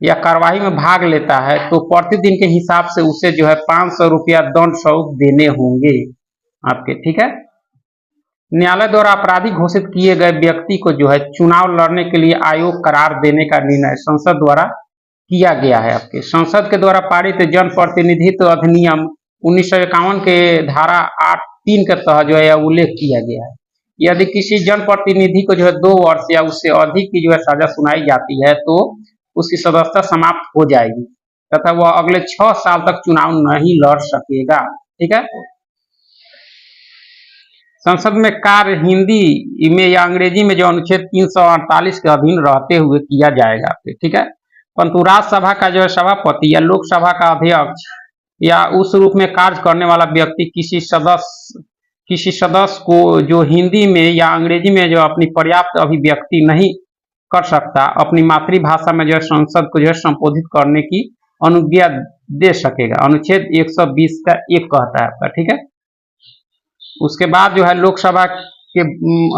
या कार्यवाही में भाग लेता है तो प्रतिदिन के हिसाब से उसे जो है 500 रुपया दंड स्वरूप देने होंगे आपके, ठीक है। न्यायालय द्वारा अपराधी घोषित किए गए व्यक्ति को जो है चुनाव लड़ने के लिए आयोग करार देने का निर्णय संसद द्वारा किया गया है आपके। संसद के द्वारा पारित जन प्रतिनिधित्व अधिनियम 1951 के धारा 8(3) के तहत जो है उल्लेख किया गया है। यदि किसी जन प्रतिनिधि को जो है 2 वर्ष या उससे अधिक की जो है सजा सुनाई जाती है तो उसकी सदस्यता समाप्त हो जाएगी तथा वह अगले 6 साल तक चुनाव नहीं लड़ सकेगा, ठीक है। संसद में कार्य हिंदी में या अंग्रेजी में जो अनुच्छेद 348 के अधीन रहते हुए किया जाएगा, ठीक है। परंतु राज्यसभा का जो है सभापति या लोकसभा का अध्यक्ष या उस रूप में कार्य करने वाला व्यक्ति किसी सदस्य को जो हिंदी में या अंग्रेजी में जो अपनी पर्याप्त अभिव्यक्ति नहीं कर सकता अपनी मातृभाषा में जो है संसद को जो है संबोधित करने की अनुज्ञा दे सकेगा, अनुच्छेद 120 का 1 कहता है आपका, ठीक है। उसके बाद जो है लोकसभा के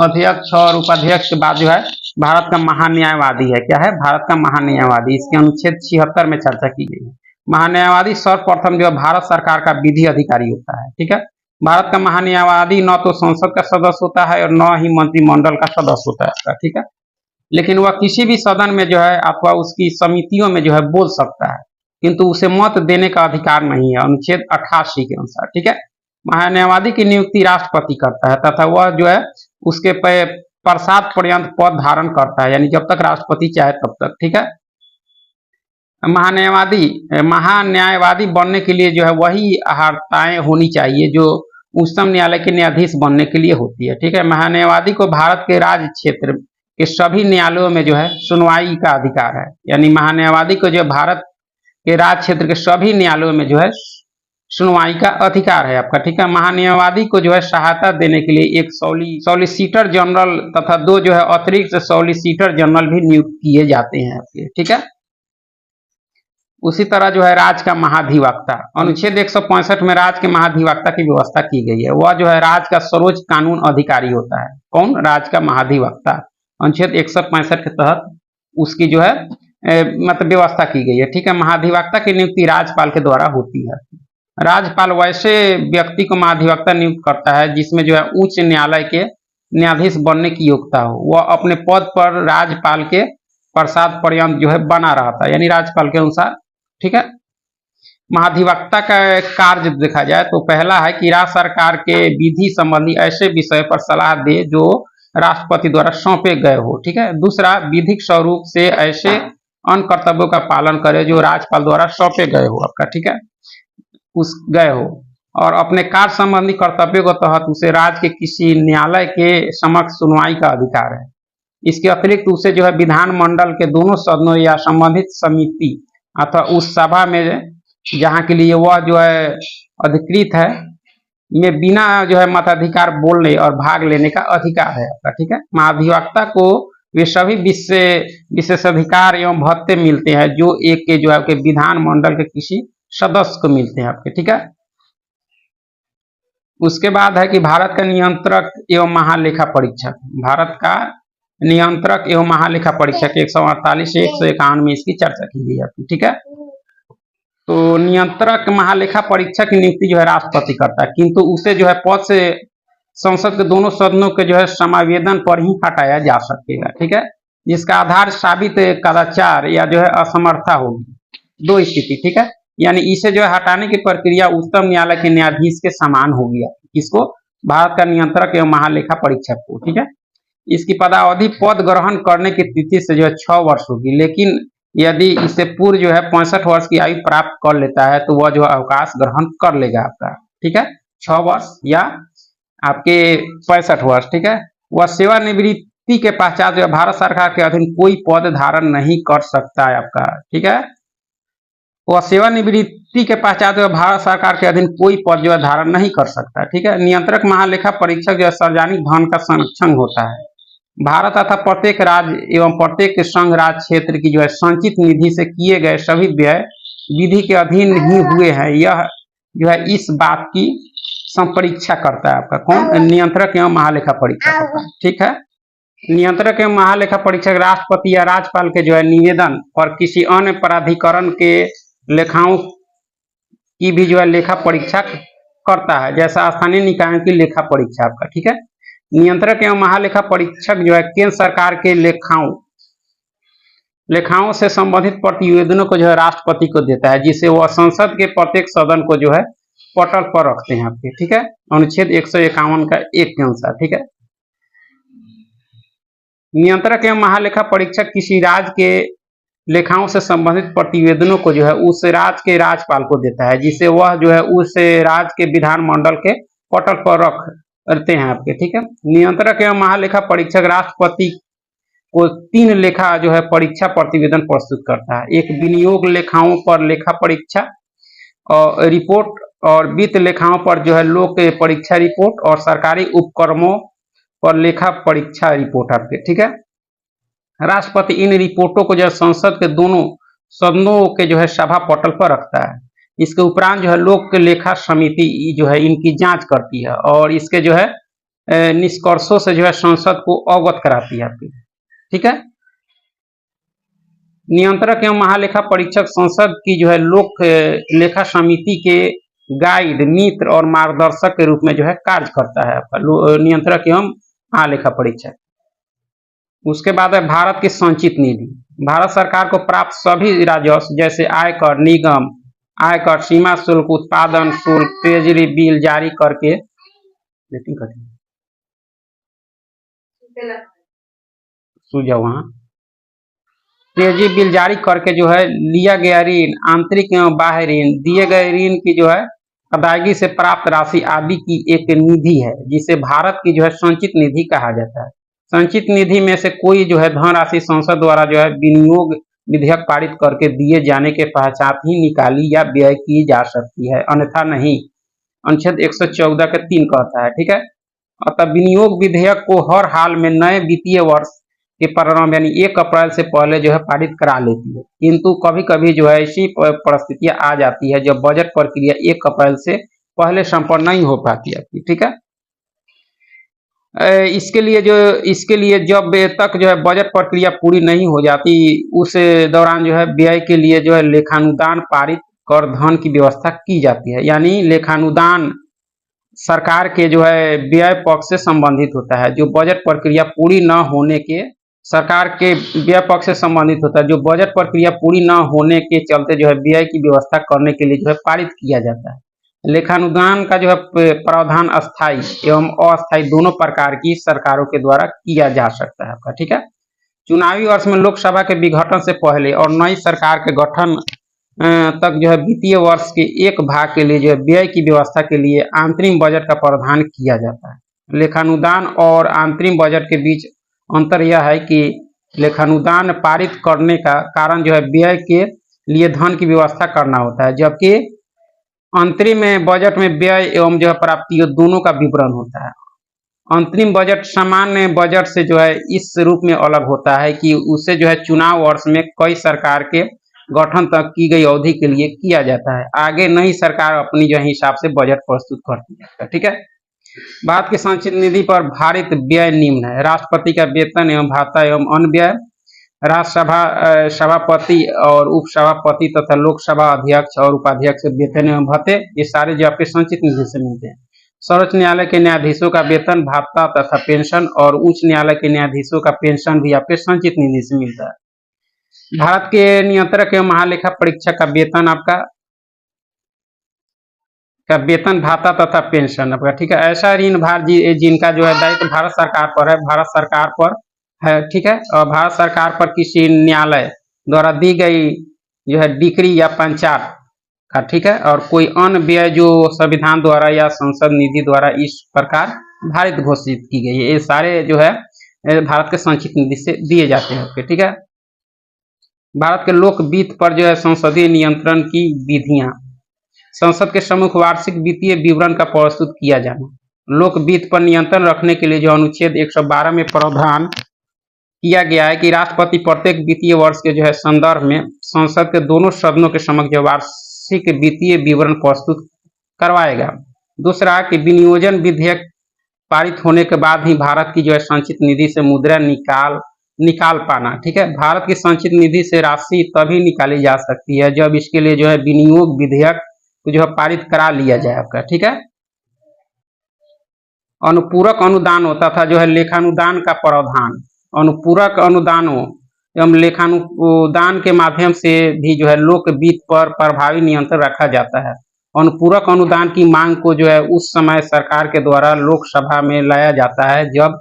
अध्यक्ष और उपाध्यक्ष के बाद जो है भारत का महान्यायवादी है, क्या है, भारत का महान्यायवादी, इसके अनुच्छेद 76 में चर्चा की गई है। महान्यायवादी सर्वप्रथम जो है भारत सरकार का विधि अधिकारी होता है, ठीक है। भारत का महान्यायवादी न तो संसद का सदस्य होता है और न ही मंत्रिमंडल का सदस्य होता है, ठीक है, लेकिन वह किसी भी सदन में जो है अथवा उसकी समितियों में जो है बोल सकता है, किंतु उसे मत देने का अधिकार नहीं है, अनुच्छेद 88 के अनुसार, ठीक है। महान्यायवादी की नियुक्ति राष्ट्रपति करता है तथा वह जो है उसके पश्चात पर्यंत पद धारण करता है, यानी जब तक राष्ट्रपति चाहे तब तक, ठीक है। महान्यायवादी बनने के लिए जो है वही अर्हताएं होनी चाहिए जो उच्चतम न्यायालय के न्यायाधीश बनने के लिए होती है, ठीक है। महान्यायवादी को भारत के राज्य क्षेत्र के सभी न्यायालयों में जो है सुनवाई का अधिकार है। यानी महान्यायवादी को जो भारत के राज्य क्षेत्र के सभी न्यायालयों में जो है सुनवाई का अधिकार है आपका, ठीक है। महान्यायवादी को जो है सहायता देने के लिए एक सॉलिसिटर जनरल तथा 2 जो है अतिरिक्त सॉलिसिटर जनरल भी नियुक्त किए जाते हैं आपके, ठीक है। उसी तरह जो है राज्य का महाधिवक्ता, अनुच्छेद 165 में राज्य के महाधिवक्ता की व्यवस्था की गई है। वह जो है राज्य का सर्वोच्च कानून अधिकारी होता है। कौन? राज्य का महाधिवक्ता। अनुच्छेद 165 के तहत उसकी जो है मतलब व्यवस्था की गई है, ठीक है। महाधिवक्ता की नियुक्ति राज्यपाल के द्वारा होती है। राज्यपाल वैसे व्यक्ति को महाधिवक्ता नियुक्त करता है जिसमें जो है उच्च न्यायालय के न्यायाधीश बनने की योग्यता हो। वह अपने पद पर राज्यपाल के प्रसाद पर्यंत जो है बना रहता है, यानी राज्यपाल के अनुसार, ठीक है। महाधिवक्ता का कार्य देखा जाए तो पहला है कि राज्य सरकार के विधि संबंधी ऐसे विषय पर सलाह दे जो राष्ट्रपति द्वारा सौंपे गए हो, ठीक है। दूसरा, विधिक स्वरूप से ऐसे अन्य कर्तव्यों का पालन करे जो राज्यपाल द्वारा सौंपे गए हो आपका, ठीक है, उस गए हो। और अपने कार्य संबंधी कर्तव्यों के तहत उसे राज्य के किसी न्यायालय के समक्ष सुनवाई का अधिकार है। इसके अतिरिक्त उसे जो है विधानमंडल के दोनों सदनों या संबंधित समिति अथवा उस सभा में जहाँ के लिए वह जो है अधिकृत है में बिना जो है मताधिकार बोलने और भाग लेने का अधिकार है आपका, ठीक है। महाधिवक्ता को वे सभी विशेषाधिकार एवं भत्ते मिलते हैं जो एक के जो है आपके विधानमंडल के किसी सदस्य को मिलते हैं आपके, ठीक है। उसके बाद है कि भारत का नियंत्रक एवं महालेखा परीक्षक। भारत का नियंत्रक एवं महालेखा परीक्षक 148 से 151 में इसकी चर्चा की गई है, ठीक है। तो नियंत्रक महालेखा परीक्षक की नियुक्ति जो है राष्ट्रपति करता है, किंतु उसे जो है पद से संसद के दोनों सदनों के जो है समावेदन पर ही हटाया जा सकेगा, ठीक है। जिसका आधार साबित कदाचार या जो है असमर्था होगी, 2 स्थिति, ठीक है। यानी इसे जो है हटाने की प्रक्रिया उच्चतम न्यायालय के न्यायाधीश के समान होगी। किसको? भारत का नियंत्रक एवं महालेखा परीक्षक को, ठीक है। इसकी पदावधि पद ग्रहण करने की तिथि से जो है 6 वर्ष होगी, लेकिन यदि इससे पूर्व जो है 65 वर्ष की आयु प्राप्त कर लेता है तो वह जो अवकाश ग्रहण कर लेगा आपका, ठीक है। 6 वर्ष या आपके 65 वर्ष, ठीक है। वह सेवानिवृत्ति के पश्चात जो है भारत सरकार के अधीन कोई पद धारण नहीं कर सकता है आपका, ठीक है। वह सेवानिवृत्ति के पश्चात जो है भारत सरकार के अधीन कोई पद जो है धारण नहीं कर सकता, ठीक है। नियंत्रक महालेखा परीक्षक जो है सार्वजनिक धन का संरक्षण होता है। भारत तथा प्रत्येक राज्य एवं प्रत्येक संघ राज्य क्षेत्र की जो है संचित निधि से किए गए सभी व्यय विधि के अधीन ही हुए हैं, यह जो है इस बात की संपरीक्षा करता है आपका। कौन? नियंत्रक एवं महालेखा परीक्षक, ठीक है। नियंत्रक एवं महालेखा परीक्षक राष्ट्रपति या राज्यपाल के जो है निवेदन पर किसी अन्य प्राधिकरण के लेखाओं की भी जो है लेखा परीक्षा करता है, जैसा स्थानीय निकायों की लेखा परीक्षा आपका, ठीक है। नियंत्रक एवं महालेखा परीक्षक जो है केंद्र सरकार के लेखाओं से संबंधित प्रतिवेदनों को जो है राष्ट्रपति को देता है, जिसे वह संसद के प्रत्येक सदन को जो है पटल पर रखते हैं आपके, ठीक है। अनुच्छेद 151 का 1 के अनुसार, ठीक है। नियंत्रक एवं महालेखा परीक्षक किसी राज्य के लेखाओं से संबंधित प्रतिवेदनों को जो है उस राज्य के राज्यपाल को देता है, जिसे वह जो है उस राज्य के विधानमंडल के पटल पर रखते हैं आपके, ठीक है। नियंत्रक एवं महालेखा परीक्षक राष्ट्रपति को 3 लेखा जो है परीक्षा प्रतिवेदन प्रस्तुत करता है। एक विनियोग लेखाओं पर लेखा परीक्षा और रिपोर्ट, और वित्त लेखाओं पर जो है लोक परीक्षा रिपोर्ट, और सरकारी उपक्रमों पर लेखा परीक्षा रिपोर्ट आपके, ठीक है। राष्ट्रपति इन रिपोर्टों को जो है संसद के दोनों सदनों के जो है सभा पटल पर रखता है। इसके उपरांत जो है लोक लेखा समिति जो है इनकी जांच करती है और इसके जो है निष्कर्षों से जो है संसद को अवगत कराती है आपकी, ठीक है। नियंत्रक एवं महालेखा परीक्षक संसद की जो है लोक लेखा समिति के गाइड, मित्र और मार्गदर्शक के रूप में जो है कार्य करता है आपका नियंत्रक एवं महालेखा परीक्षक। उसके बाद है भारत की संचित निधि। भारत सरकार को प्राप्त सभी राजस्व जैसे आयकर, निगम, आयकर, सीमा शुल्क, उत्पादन शुल्क, ट्रेजरी बिल जारी करके ट्रेजरी बिल जारी करके जो है लिया गया ऋण, आंतरिक एवं बाह्य ऋण, दिए गए ऋण की जो है अदायगी से प्राप्त राशि आदि की एक निधि है, जिसे भारत की जो है संचित निधि कहा जाता है। संचित निधि में से कोई जो है धनराशि संसद द्वारा जो है विनियोग विधेयक पारित करके दिए जाने के पश्चात ही निकाली या व्यय की जा सकती है, अन्यथा नहीं। अनुच्छेद 114 के 3 कहता है, ठीक है। अतः विनियोग विधेयक को हर हाल में नए वित्तीय वर्ष के प्रारंभ यानी 1 अप्रैल से पहले जो है पारित करा लेती है, किंतु कभी कभी जो है ऐसी परिस्थितियां आ जाती है जब बजट प्रक्रिया 1 अप्रैल से पहले संपन्न नहीं हो पाती है, ठीक है। इसके लिए जब तक जो है बजट प्रक्रिया पूरी नहीं हो जाती, उस दौरान जो है व्यय के लिए जो है लेखानुदान पारित कर धन की व्यवस्था की जाती है। यानी लेखानुदान सरकार के जो है व्यय पक्ष से संबंधित होता है, जो बजट प्रक्रिया पूरी न होने के सरकार के व्यय पक्ष से संबंधित होता है, जो बजट प्रक्रिया पूरी न होने के चलते जो है व्यय की व्यवस्था करने के लिए जो है पारित किया जाता है। लेखानुदान का जो है प्रावधान अस्थायी एवं अस्थायी दोनों प्रकार की सरकारों के द्वारा किया जा सकता है आपका, ठीक है। चुनावी वर्ष में लोकसभा के विघटन से पहले और नई सरकार के गठन तक जो है वित्तीय वर्ष के एक भाग के लिए जो है व्यय की व्यवस्था के लिए आंतरिक बजट का प्रावधान किया जाता है। लेखानुदान और आंतरिक बजट के बीच अंतर यह है कि लेखानुदान पारित करने का कारण जो है व्यय के लिए धन की व्यवस्था करना होता है, जबकि अंतरिम बजट में व्यय एवं जो है प्राप्ति दोनों का विवरण होता है। अंतरिम बजट सामान्य बजट से जो है इस रूप में अलग होता है कि उसे जो है चुनाव वर्ष में कई सरकार के गठन तक की गई अवधि के लिए किया जाता है। आगे नई सरकार अपनी जो हिसाब से बजट प्रस्तुत करती है, ठीक है। भारत की संचित निधि पर भारित व्यय निम्न है। राष्ट्रपति का वेतन एवं भाता एवं अन्य व्यय, राज्यसभा सभापति और उपसभापति तथा लोकसभा अध्यक्ष और उपाध्यक्ष के वेतन एवं भत्ते, ये सारे जो आपके संचित निधि से मिलते हैं। सर्वोच्च न्यायालय के न्यायाधीशों का वेतन, भाता तथा पेंशन और उच्च न्यायालय के न्यायाधीशों का पेंशन भी आपके संचित निधि से मिलता है। भारत के नियंत्रक एवं महालेखा परीक्षक का वेतन वेतन, भाता तथा पेंशन आपका, ठीक है। ऐसा ऋण भार जिनका जो है दायित्व भारत सरकार पर है, भारत सरकार पर है, ठीक है। और भारत सरकार पर किसी न्यायालय द्वारा दी गई जो है डिक्री या पंचायत का, ठीक है। और कोई अन्य व्यय जो संविधान द्वारा या संसद निधि द्वारा इस प्रकार भारित घोषित की गई है, ये सारे जो है भारत के संचित निधि से दिए जाते हैं, ठीक है। भारत के लोक वित्त पर जो है संसदीय नियंत्रण की विधियां, संसद के सम्मुख वार्षिक वित्तीय विवरण का प्रस्तुत किया जाना, लोक वित्त पर नियंत्रण रखने के लिए जो अनुच्छेद 112 में प्रावधान किया गया है कि राष्ट्रपति प्रत्येक वित्तीय वर्ष के जो है संदर्भ में संसद के दोनों सदनों के समक्ष जो वार्षिक वित्तीय विवरण प्रस्तुत करवाएगा। दूसरा कि विनियोजन विधेयक पारित होने के बाद ही भारत की जो है संचित निधि से मुद्रा निकाल पाना, ठीक है। भारत की संचित निधि से राशि तभी निकाली जा सकती है जब इसके लिए जो है विनियोग विधेयक जो है पारित करा लिया जाए आपका, ठीक है। अनुपूरक अनुदान होता था जो है लेखानुदान का प्रावधान, अनुपूरक अनुदानों एवं लेखानुदान के माध्यम से भी जो है लोक वित्त पर प्रभावी नियंत्रण रखा जाता है। अनुपूरक अनुदान की मांग को जो है उस समय सरकार के द्वारा लोकसभा में लाया जाता है जब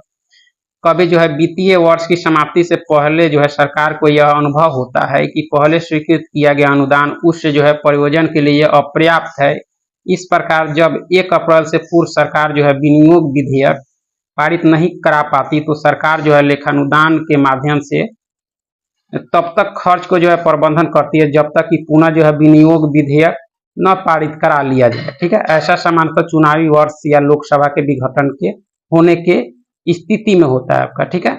कभी जो है वित्तीय वर्ष की समाप्ति से पहले जो है सरकार को यह अनुभव होता है कि पहले स्वीकृत किया गया अनुदान उस जो है प्रयोजन के लिए अपर्याप्त है। इस प्रकार जब 1 अप्रैल से पूर्व सरकार जो है विनियोग विधेयक पारित नहीं करा पाती तो सरकार जो है लेखानुदान के माध्यम से तब तक खर्च को जो है प्रबंधन करती है जब तक कि पुनः जो है विनियोग विधेयक न पारित करा लिया जाए, ठीक है। ऐसा सामान्यतः चुनावी वर्ष या लोकसभा के विघटन के होने के स्थिति में होता है आपका, ठीक है।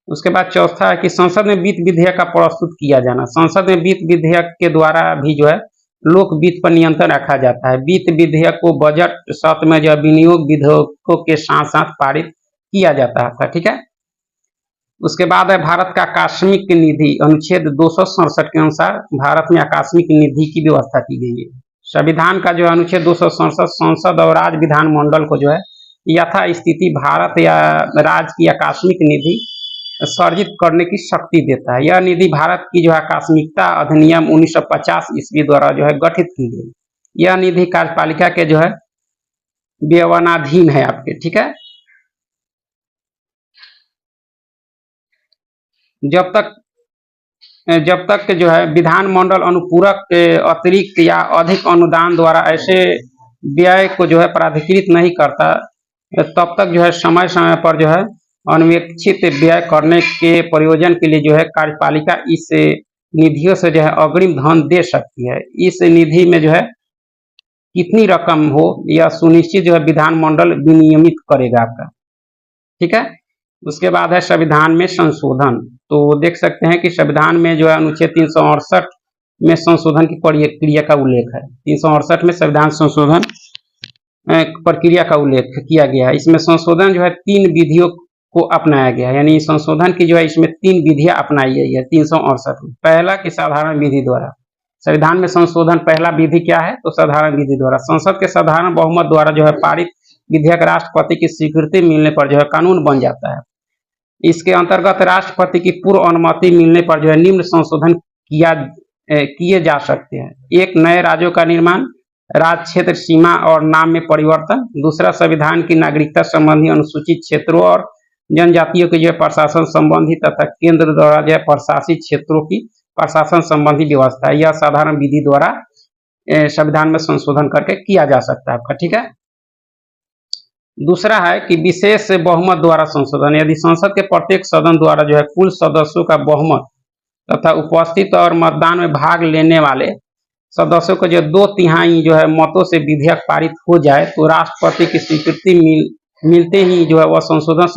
उसके बाद चौथा है कि संसद में वित्त विधेयक का प्रस्तुत किया जाना। संसद में वित्त विधेयक के द्वारा भी जो है लोक वित्त पर नियंत्रण रखा जाता है। वित्त विधेयक को बजट सत्र में जो विनियोग विधेयकों के साथ साथ पारित किया जाता है आपका, ठीक है। उसके बाद है भारत का आकस्मिक निधि। अनुच्छेद 267 के अनुसार भारत में आकस्मिक निधि की व्यवस्था की गई है। संविधान का जो अनुच्छेद 267 संसद और राज्य विधानमंडल को जो है यथा स्थिति भारत या राज्य की आकस्मिक निधि सर्जित करने की शक्ति देता है। यह निधि भारत की जो है आकस्मिकता अधिनियम 1950 ईस्वी द्वारा जो है गठित की गई। यह निधि कार्यपालिका के जो है व्यवनाधीन है आपके, ठीक है। जब तक जो है विधानमंडल अनुपूरक के अतिरिक्त या अधिक अनुदान द्वारा ऐसे व्यय को जो है प्राधिकृत नहीं करता तब तक जो है समय समय पर जो है अनपेक्षित व्यय करने के प्रयोजन के लिए जो है कार्यपालिका इस निधियों से जो है अग्रिम धन दे सकती है। इस निधि में जो है कितनी रकम हो यह सुनिश्चित जो है विधानमंडल विनियमित करेगा आपका, ठीक है। उसके बाद है संविधान में संशोधन। तो देख सकते हैं कि संविधान में जो है अनुच्छेद 368 में संशोधन की प्रक्रिया का उल्लेख है। 368 में संविधान संशोधन प्रक्रिया का उल्लेख किया गया है। इसमें संशोधन जो है 3 विधियों को अपनाया गया है, यानी संशोधन की जो है इसमें 3 विधियां अपनाई गई है 368 में। पहला कि साधारण विधि द्वारा, संविधान में संशोधन पहला विधि क्या है, तो साधारण विधि द्वारा। संसद के साधारण बहुमत द्वारा जो है पारित विधेयक राष्ट्रपति की स्वीकृति मिलने पर जो है कानून बन जाता है। इसके अंतर्गत राष्ट्रपति की पूर्व अनुमति मिलने पर जो है निम्न संशोधन किए जा सकते हैं। एक, नए राज्यों का निर्माण, राज्य क्षेत्र सीमा और नाम में परिवर्तन। दूसरा, संविधान की नागरिकता संबंधी अनुसूचित क्षेत्रों और जनजातियों के जो है प्रशासन संबंधी तथा केंद्र द्वारा जो है प्रशासित क्षेत्रों की प्रशासन संबंधी व्यवस्था, यह साधारण विधि द्वारा संविधान में संशोधन करके किया जा सकता है आपका, ठीक है। दूसरा है कि विशेष बहुमत द्वारा संशोधन, यदि संसद के प्रत्येक सदन द्वारा जो है कुल सदस्यों का बहुमत तथा उपस्थित और मतदान में भाग लेने वाले सदस्यों को जो 2/3 जो है मतों से विधेयक पारित हो जाए तो राष्ट्रपति की स्वीकृति मिलते ही जो है वह संशोधन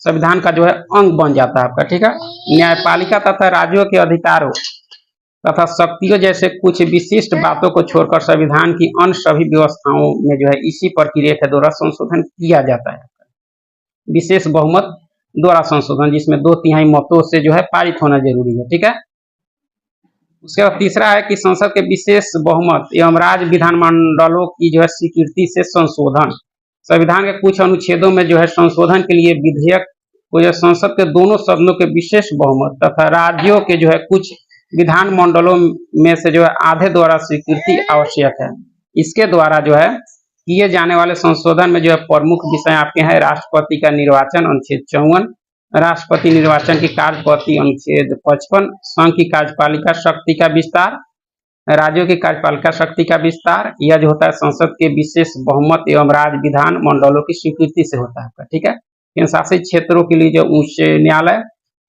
संविधान का जो है अंग बन जाता है आपका, ठीक है। न्यायपालिका तथा राज्यों के अधिकारों तथा शक्तियों जैसे कुछ विशिष्ट बातों को छोड़कर संविधान की अन्य सभी व्यवस्थाओं में जो है इसी प्रक्रिया के द्वारा संशोधन किया जाता है। विशेष बहुमत द्वारा संशोधन, जिसमें 2/3 मतों से जो है पारित होना जरूरी है, ठीक है। उसके बाद तीसरा है कि संसद के विशेष बहुमत एवं राज्य विधानमंडलों की जो है स्वीकृति से संशोधन। संविधान के कुछ अनुच्छेदों में जो है संशोधन के लिए विधेयक को जो संसद के दोनों सदनों के विशेष बहुमत तथा राज्यों के जो है कुछ विधानमंडलों में से जो है आधे द्वारा स्वीकृति आवश्यक है। इसके द्वारा जो है किए जाने वाले संशोधन में जो है प्रमुख विषय आपके हैं राष्ट्रपति का निर्वाचन अनुच्छेद 54, राष्ट्रपति निर्वाचन की कार्यपद्धति अनुच्छेद 55, संघ की कार्यपालिका शक्ति का विस्तार, राज्यों की कार्यपालिका शक्ति का विस्तार, यह जो होता है संसद के विशेष बहुमत एवं राज्य विधान मंडलों की स्वीकृति से होता है, ठीक है। केंद्र शासित क्षेत्रों के लिए जो उच्च न्यायालय,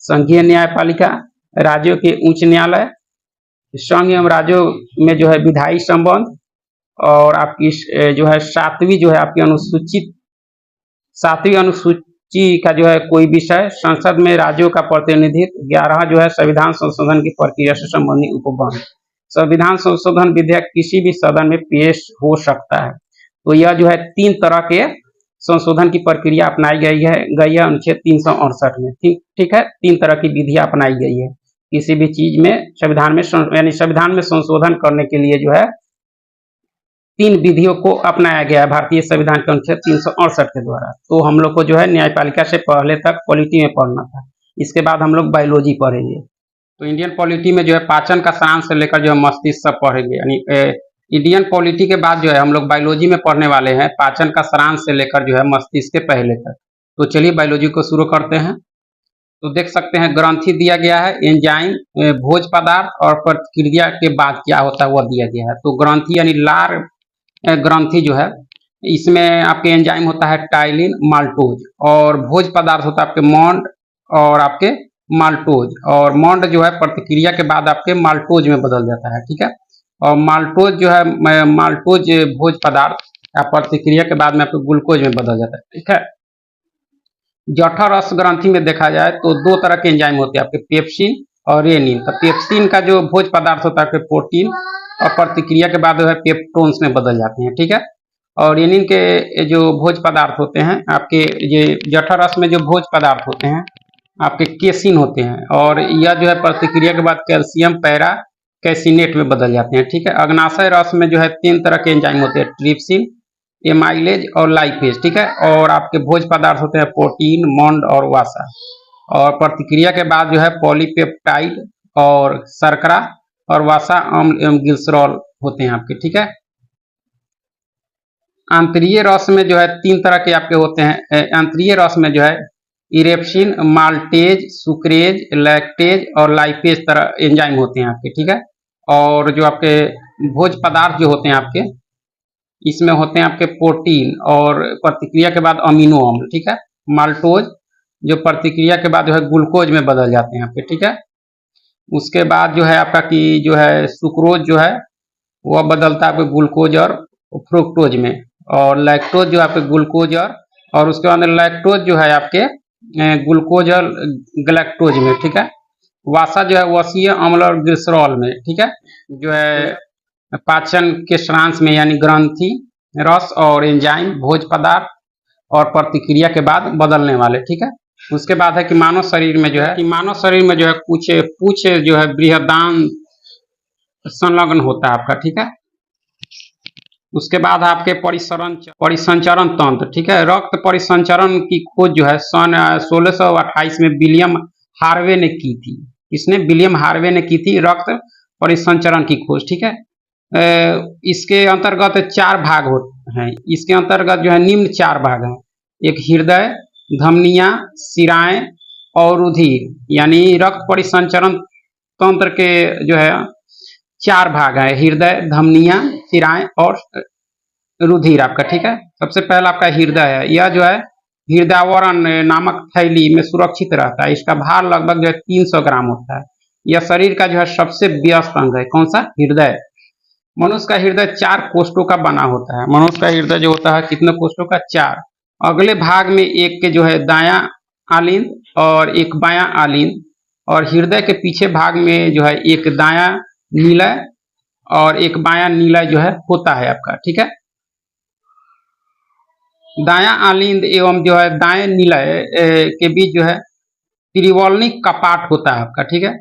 संघीय न्यायपालिका, राज्यों के उच्च न्यायालय, संघ एवं राज्यों में जो है विधायी संबंध, और आपकी जो है सातवीं अनुसूची का जो है कोई विषय, संसद में राज्यों का प्रतिनिधित्व, 11 जो है संविधान संशोधन की प्रक्रिया से संबंधित उपबंध। संविधान संशोधन विधेयक किसी भी सदन में पेश हो सकता है। तो यह जो है 3 तरह के संशोधन की प्रक्रिया अपनाई गई है अनुच्छेद 368 में, ठीक है। 3 तरह की विधियां अपनाई गई है किसी भी चीज में संविधान में, यानी संविधान में संशोधन करने के लिए जो है 3 विधियों को अपनाया गया है भारतीय संविधान के अनुच्छेद 368 के द्वारा। तो हम लोग को जो है न्यायपालिका से पहले तक पॉलिटी में पढ़ना था, इसके बाद हम लोग बायोलॉजी पढ़ेंगे। तो इंडियन पॉलिटी में जो है पाचन का सारांश से लेकर जो है मस्तिष्क सब पढ़ेंगे, यानी इंडियन पॉलिटी के बाद जो है हम लोग बायोलॉजी में पढ़ने वाले हैं पाचन का सारांश से लेकर जो है मस्तिष्क के पहले तक। तो चलिए बायोलॉजी को शुरू करते हैं। तो देख सकते हैं ग्रंथि दिया गया है, एंजाइम, भोज पदार्थ और प्रतिक्रिया के बाद क्या होता है वह दिया गया है। तो ग्रंथि यानी लार ग्रंथि जो है इसमें आपके एंजाइम होता है टाइलिन, माल्टोज, और भोज पदार्थ होता है आपके मॉन्ड और आपके माल्टोज, और मॉन्ड जो है प्रतिक्रिया के बाद आपके माल्टोज में बदल जाता है, ठीक है। और माल्टोज जो है माल्टोज भोज पदार्थ या प्रतिक्रिया के बाद में आपके ग्लूकोज में बदल जाता है, ठीक है। जठर रस ग्रंथि में देखा जाए तो 2 तरह के एंजाइम होते हैं आपके, पेप्सिन और रेनिन। तो पेप्सिन का जो भोज पदार्थ होता है प्रोटीन, और प्रतिक्रिया के बाद जो है पेप्टोन्स में बदल जाते हैं, ठीक है। और रेनिन के जो भोज पदार्थ होते हैं आपके, ये जठर रस में जो भोज पदार्थ होते हैं आपके केसिन होते हैं, और यह जो है प्रतिक्रिया के बाद कैल्शियम पैरा कैसिनेट में बदल जाते हैं, ठीक है। अग्नाशय रस में जो है 3 तरह के एंजाइम होते हैं, ट्रिप्सिन, एमाइलेज और लाइपेज, ठीक है। और आपके भोज पदार्थ होते हैं प्रोटीन, मॉन्ड और वासा, और प्रतिक्रिया के बाद जो है पॉलीपेप्टाइड और शर्करा और वासा अम्ल एवं ग्लिसरॉल होते हैं आपके, ठीक है। आंतरीय रस में जो है 3 तरह के आपके होते हैं। आंतरीय रस में जो है इरेप्सिन, माल्टेज, सुक्रेज, लैक्टेज और लाइपेज तरह एंजाइम होते हैं आपके, ठीक है। और जो आपके भोज पदार्थ जो होते हैं आपके, इसमें होते हैं आपके प्रोटीन और प्रतिक्रिया के बाद अमीनो अम्ल, ठीक है। माल्टोज जो प्रतिक्रिया के बाद जो है ग्लूकोज में बदल जाते हैं आपके, ठीक है। उसके बाद जो है आपका कि जो है सुक्रोज जो है वह बदलता है आपके ग्लूकोज और फ्रुक्टोज में, और लैक्टोज जो है आपके ग्लूकोज और उसके बाद लैक्टोज जो है आपके ग्लूकोज और गैलेक्टोज में, ठीक है। वासा जो है वसीय अम्ल और ग्लिसरॉल में, ठीक है। जो है पाचन के श्रांस में यानी ग्रंथि, रस और एंजाइम, भोज पदार्थ और प्रतिक्रिया के बाद बदलने वाले, ठीक है। उसके बाद है कि मानव शरीर में जो है कुछ पूछ जो है बृहदान संलग्न होता है आपका, ठीक है। उसके बाद आपके परिसंचरण तंत्र, ठीक है। रक्त परिसंचरण की खोज जो है सन 1628 में विलियम हार्वे ने की थी। इसने विलियम हार्वे ने की थी रक्त परिसंचरण की खोज, ठीक है। इसके अंतर्गत 4 भाग होते हैं। इसके अंतर्गत जो है निम्न 4 भाग हैं। एक हृदय, धमनियां, शिराएं और रुधिर, यानी रक्त परिसंचरण तंत्र के जो है 4 भाग हैं, हृदय, धमनियां, शिराएं और रुधिर आपका, ठीक है। सबसे पहला आपका हृदय है। यह जो है हृदयावरण नामक थैली में सुरक्षित रहता है। इसका भार लगभग जो है 300 ग्राम होता है। यह शरीर का जो है सबसे व्यस्त अंग है। कौन सा? हृदय। मनुष्य का हृदय 4 कोष्ठों का बना होता है। मनुष्य का हृदय जो होता है कितने कोष्ठों का? 4। अगले भाग में एक के जो है दायां आलिंद और एक बायां आलिंद, और हृदय के पीछे भाग में जो है एक दायां निलय और एक बायां निलय जो है होता है आपका, ठीक है। दायां आलिंद एवं जो है दाएं निलय के बीच जो है त्रिवलनिक कपाट होता है आपका, ठीक है।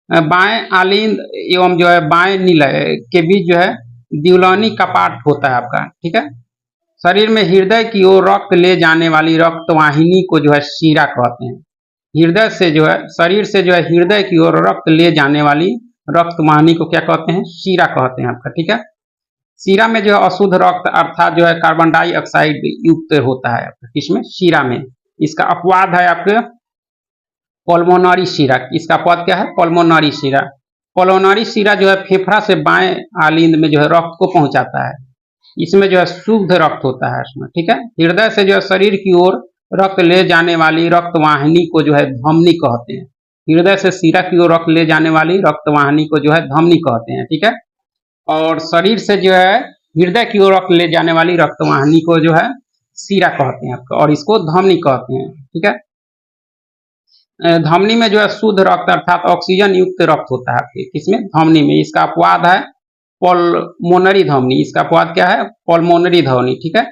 बाएं आलिंद एवं जो है बाएं निलय के बीच जो है द्विलनी कपाट होता है आपका, ठीक है। शरीर में हृदय की ओर रक्त ले जाने वाली रक्तवाहिनी को जो है शिरा कहते हैं। हृदय से जो है शरीर से जो है हृदय की ओर रक्त ले जाने वाली रक्तवाहिनी को क्या कहते हैं? शिरा कहते हैं आपका, ठीक है। शिरा में जो है अशुद्ध रक्त अर्थात जो है कार्बन डाइऑक्साइड युक्त होता है आपका, किसमें? शिरा में। इसका अपवाद है आपके पल्मोनरी शिरा। इसका अपवाद क्या है? पल्मोनरी शिरा। पल्मोनरी शिरा जो है फेफड़ा से बाएं आलिंद में जो है रक्त को पहुंचाता है। इसमें जो है शुद्ध रक्त होता है इसमें, ठीक है। हृदय से जो है शरीर की ओर रक्त ले जाने वाली रक्तवाहिनी को जो है धमनी कहते हैं। हृदय से शिरा की ओर रक्त ले जाने वाली रक्तवाहिनी को जो है धमनी कहते हैं, ठीक है। और शरीर से जो है हृदय की ओर रक्त ले जाने वाली रक्तवाहिनी को जो है शिरा कहते हैं आपको, और इसको धमनी कहते हैं, ठीक है। धमनी में जो है शुद्ध रक्त अर्थात ऑक्सीजन युक्त रक्त होता है आपके, किसमें? धमनी में। इसका अपवाद है पल्मोनरी धमनी। इसका अपवाद क्या है? पल्मोनरी धमनी, ठीक है।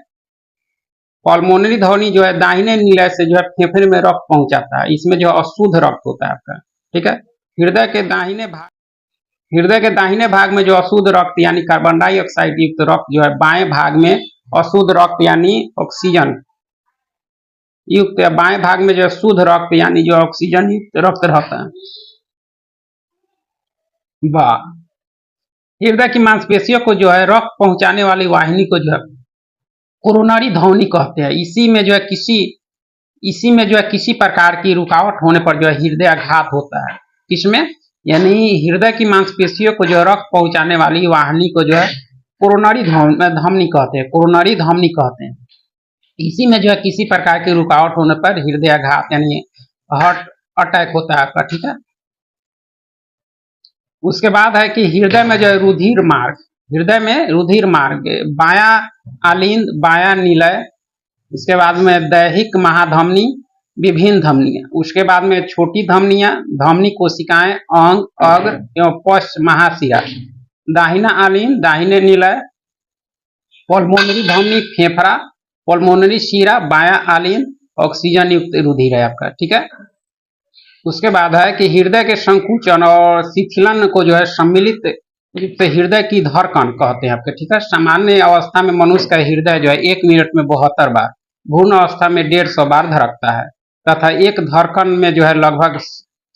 पल्मोनरी धमनी जो है दाहिने निलय से जो है फेफड़े में रक्त पहुंचाता है। इसमें जो अशुद्ध रक्त होता है आपका, ठीक है। हृदय के दाहिने भाग में जो अशुद्ध रक्त यानी कार्बन डाइऑक्साइड युक्त रक्त जो है बाएं भाग में अशुद्ध रक्त यानी ऑक्सीजन युक्त, या बाएं भाग में जो है शुद्ध रक्त यानी जो ऑक्सीजन युक्त रक्त रहता है। वाह। हृदय की मांसपेशियों को जो है रक्त पहुंचाने वाली वाहिनी को जो है कोरोनरी धमनी कहते हैं। इसी में जो है किसी प्रकार की रुकावट होने पर जो है हृदयाघात होता है। किसमें? यानी हृदय की मांसपेशियों को जो रक्त पहुंचाने वाली वाहिनी को जो है कोरोनरी धमनी कहते हैं। कोरोनरी धमनी कहते हैं। इसी में जो है किसी प्रकार की रुकावट होने पर हृदयाघात यानी हार्ट अटैक होता है आपका, ठीक है। उसके बाद है कि हृदय में जो है रुधिर मार्ग बायां आलिंद, बायां निलय, उसके बाद में दैहिक महाधमनी, विभिन्न धमनियां, उसके बाद में छोटी धमनियां, धमनी कोशिकाएं, अंग, अग्र एवं पश्च महाशिरा, दाहिना आलिंद, दाहिने निलय, पल्मोनरी धमनी, फेफड़ा, पल्मोनरी शिरा, बायां आलिंद, ऑक्सीजन युक्त रुधिर है आपका, ठीक है। उसके बाद है कि हृदय के संकुचन और शिथिलन को जो है सम्मिलित रूप से हृदय की धड़कन कहते हैं आपके, ठीक है। सामान्य अवस्था में मनुष्य का हृदय जो है 1 मिनट में 72 बार, भ्रूण अवस्था में 150 बार धड़कता है तथा एक धड़कन में जो है लगभग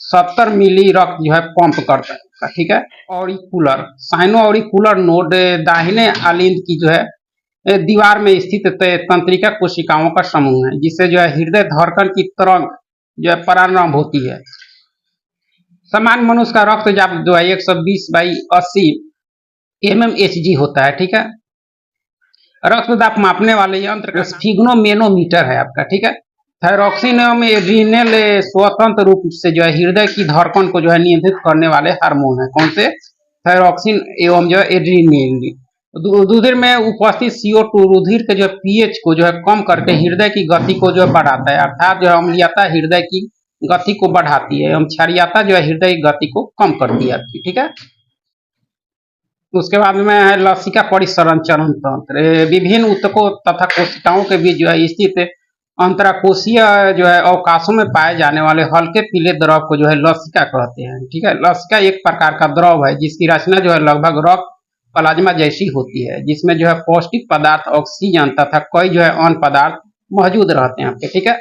70 मिली रक्त जो है पंप करता है, ठीक है। ऑरिकुलर साइनो ऑरिकुलर नोड दाहिने आलिंद की जो है दीवार में स्थित तंत्रिका कोशिकाओं का समूह है, जिससे जो है हृदय धड़कन की तरंग जो है प्रारंभ होती है। सामान्य मनुष्य का रक्तचाप जो है 120/80 mmHg होता है, ठीक है। रक्त दाब मापने वाले यंत्र का स्फिग्नोमेनोमीटर है आपका, ठीक है। थायरॉक्सिन एवं एड्रीनल स्वतंत्र रूप से जो है हृदय की धड़कन को जो है नियंत्रित करने वाले हार्मोन है। कौन से? थायरॉक्सिन एवं जो है एड्रीनल। रुधिर में उपस्थित CO2 रुधिर के जो पीएच को जो है कम करके हृदय की गति को जो है बढ़ाता है, अर्थात जो अम्लीयता हृदय की गति को बढ़ाती है एवं क्षारीयता जो है हृदय की गति को कम करती है आपकी, ठीक है। उसके बाद में है लसिका परिसंचरण तंत्र। विभिन्न ऊतकों तथा कोशिकाओं के बीच जो है स्थित अंतराकोशीय जो है अवकाशों में पाए जाने वाले हल्के पीले द्रव को जो है लसिका कहते हैं, ठीक है। लसिका एक प्रकार का द्रव है जिसकी रचना जो है लगभग रक्त प्लाज्मा जैसी होती है, जिसमें जो है पौष्टिक पदार्थ, ऑक्सीजन तथा कई जो है अन्य पदार्थ मौजूद रहते हैं आपके, ठीक है।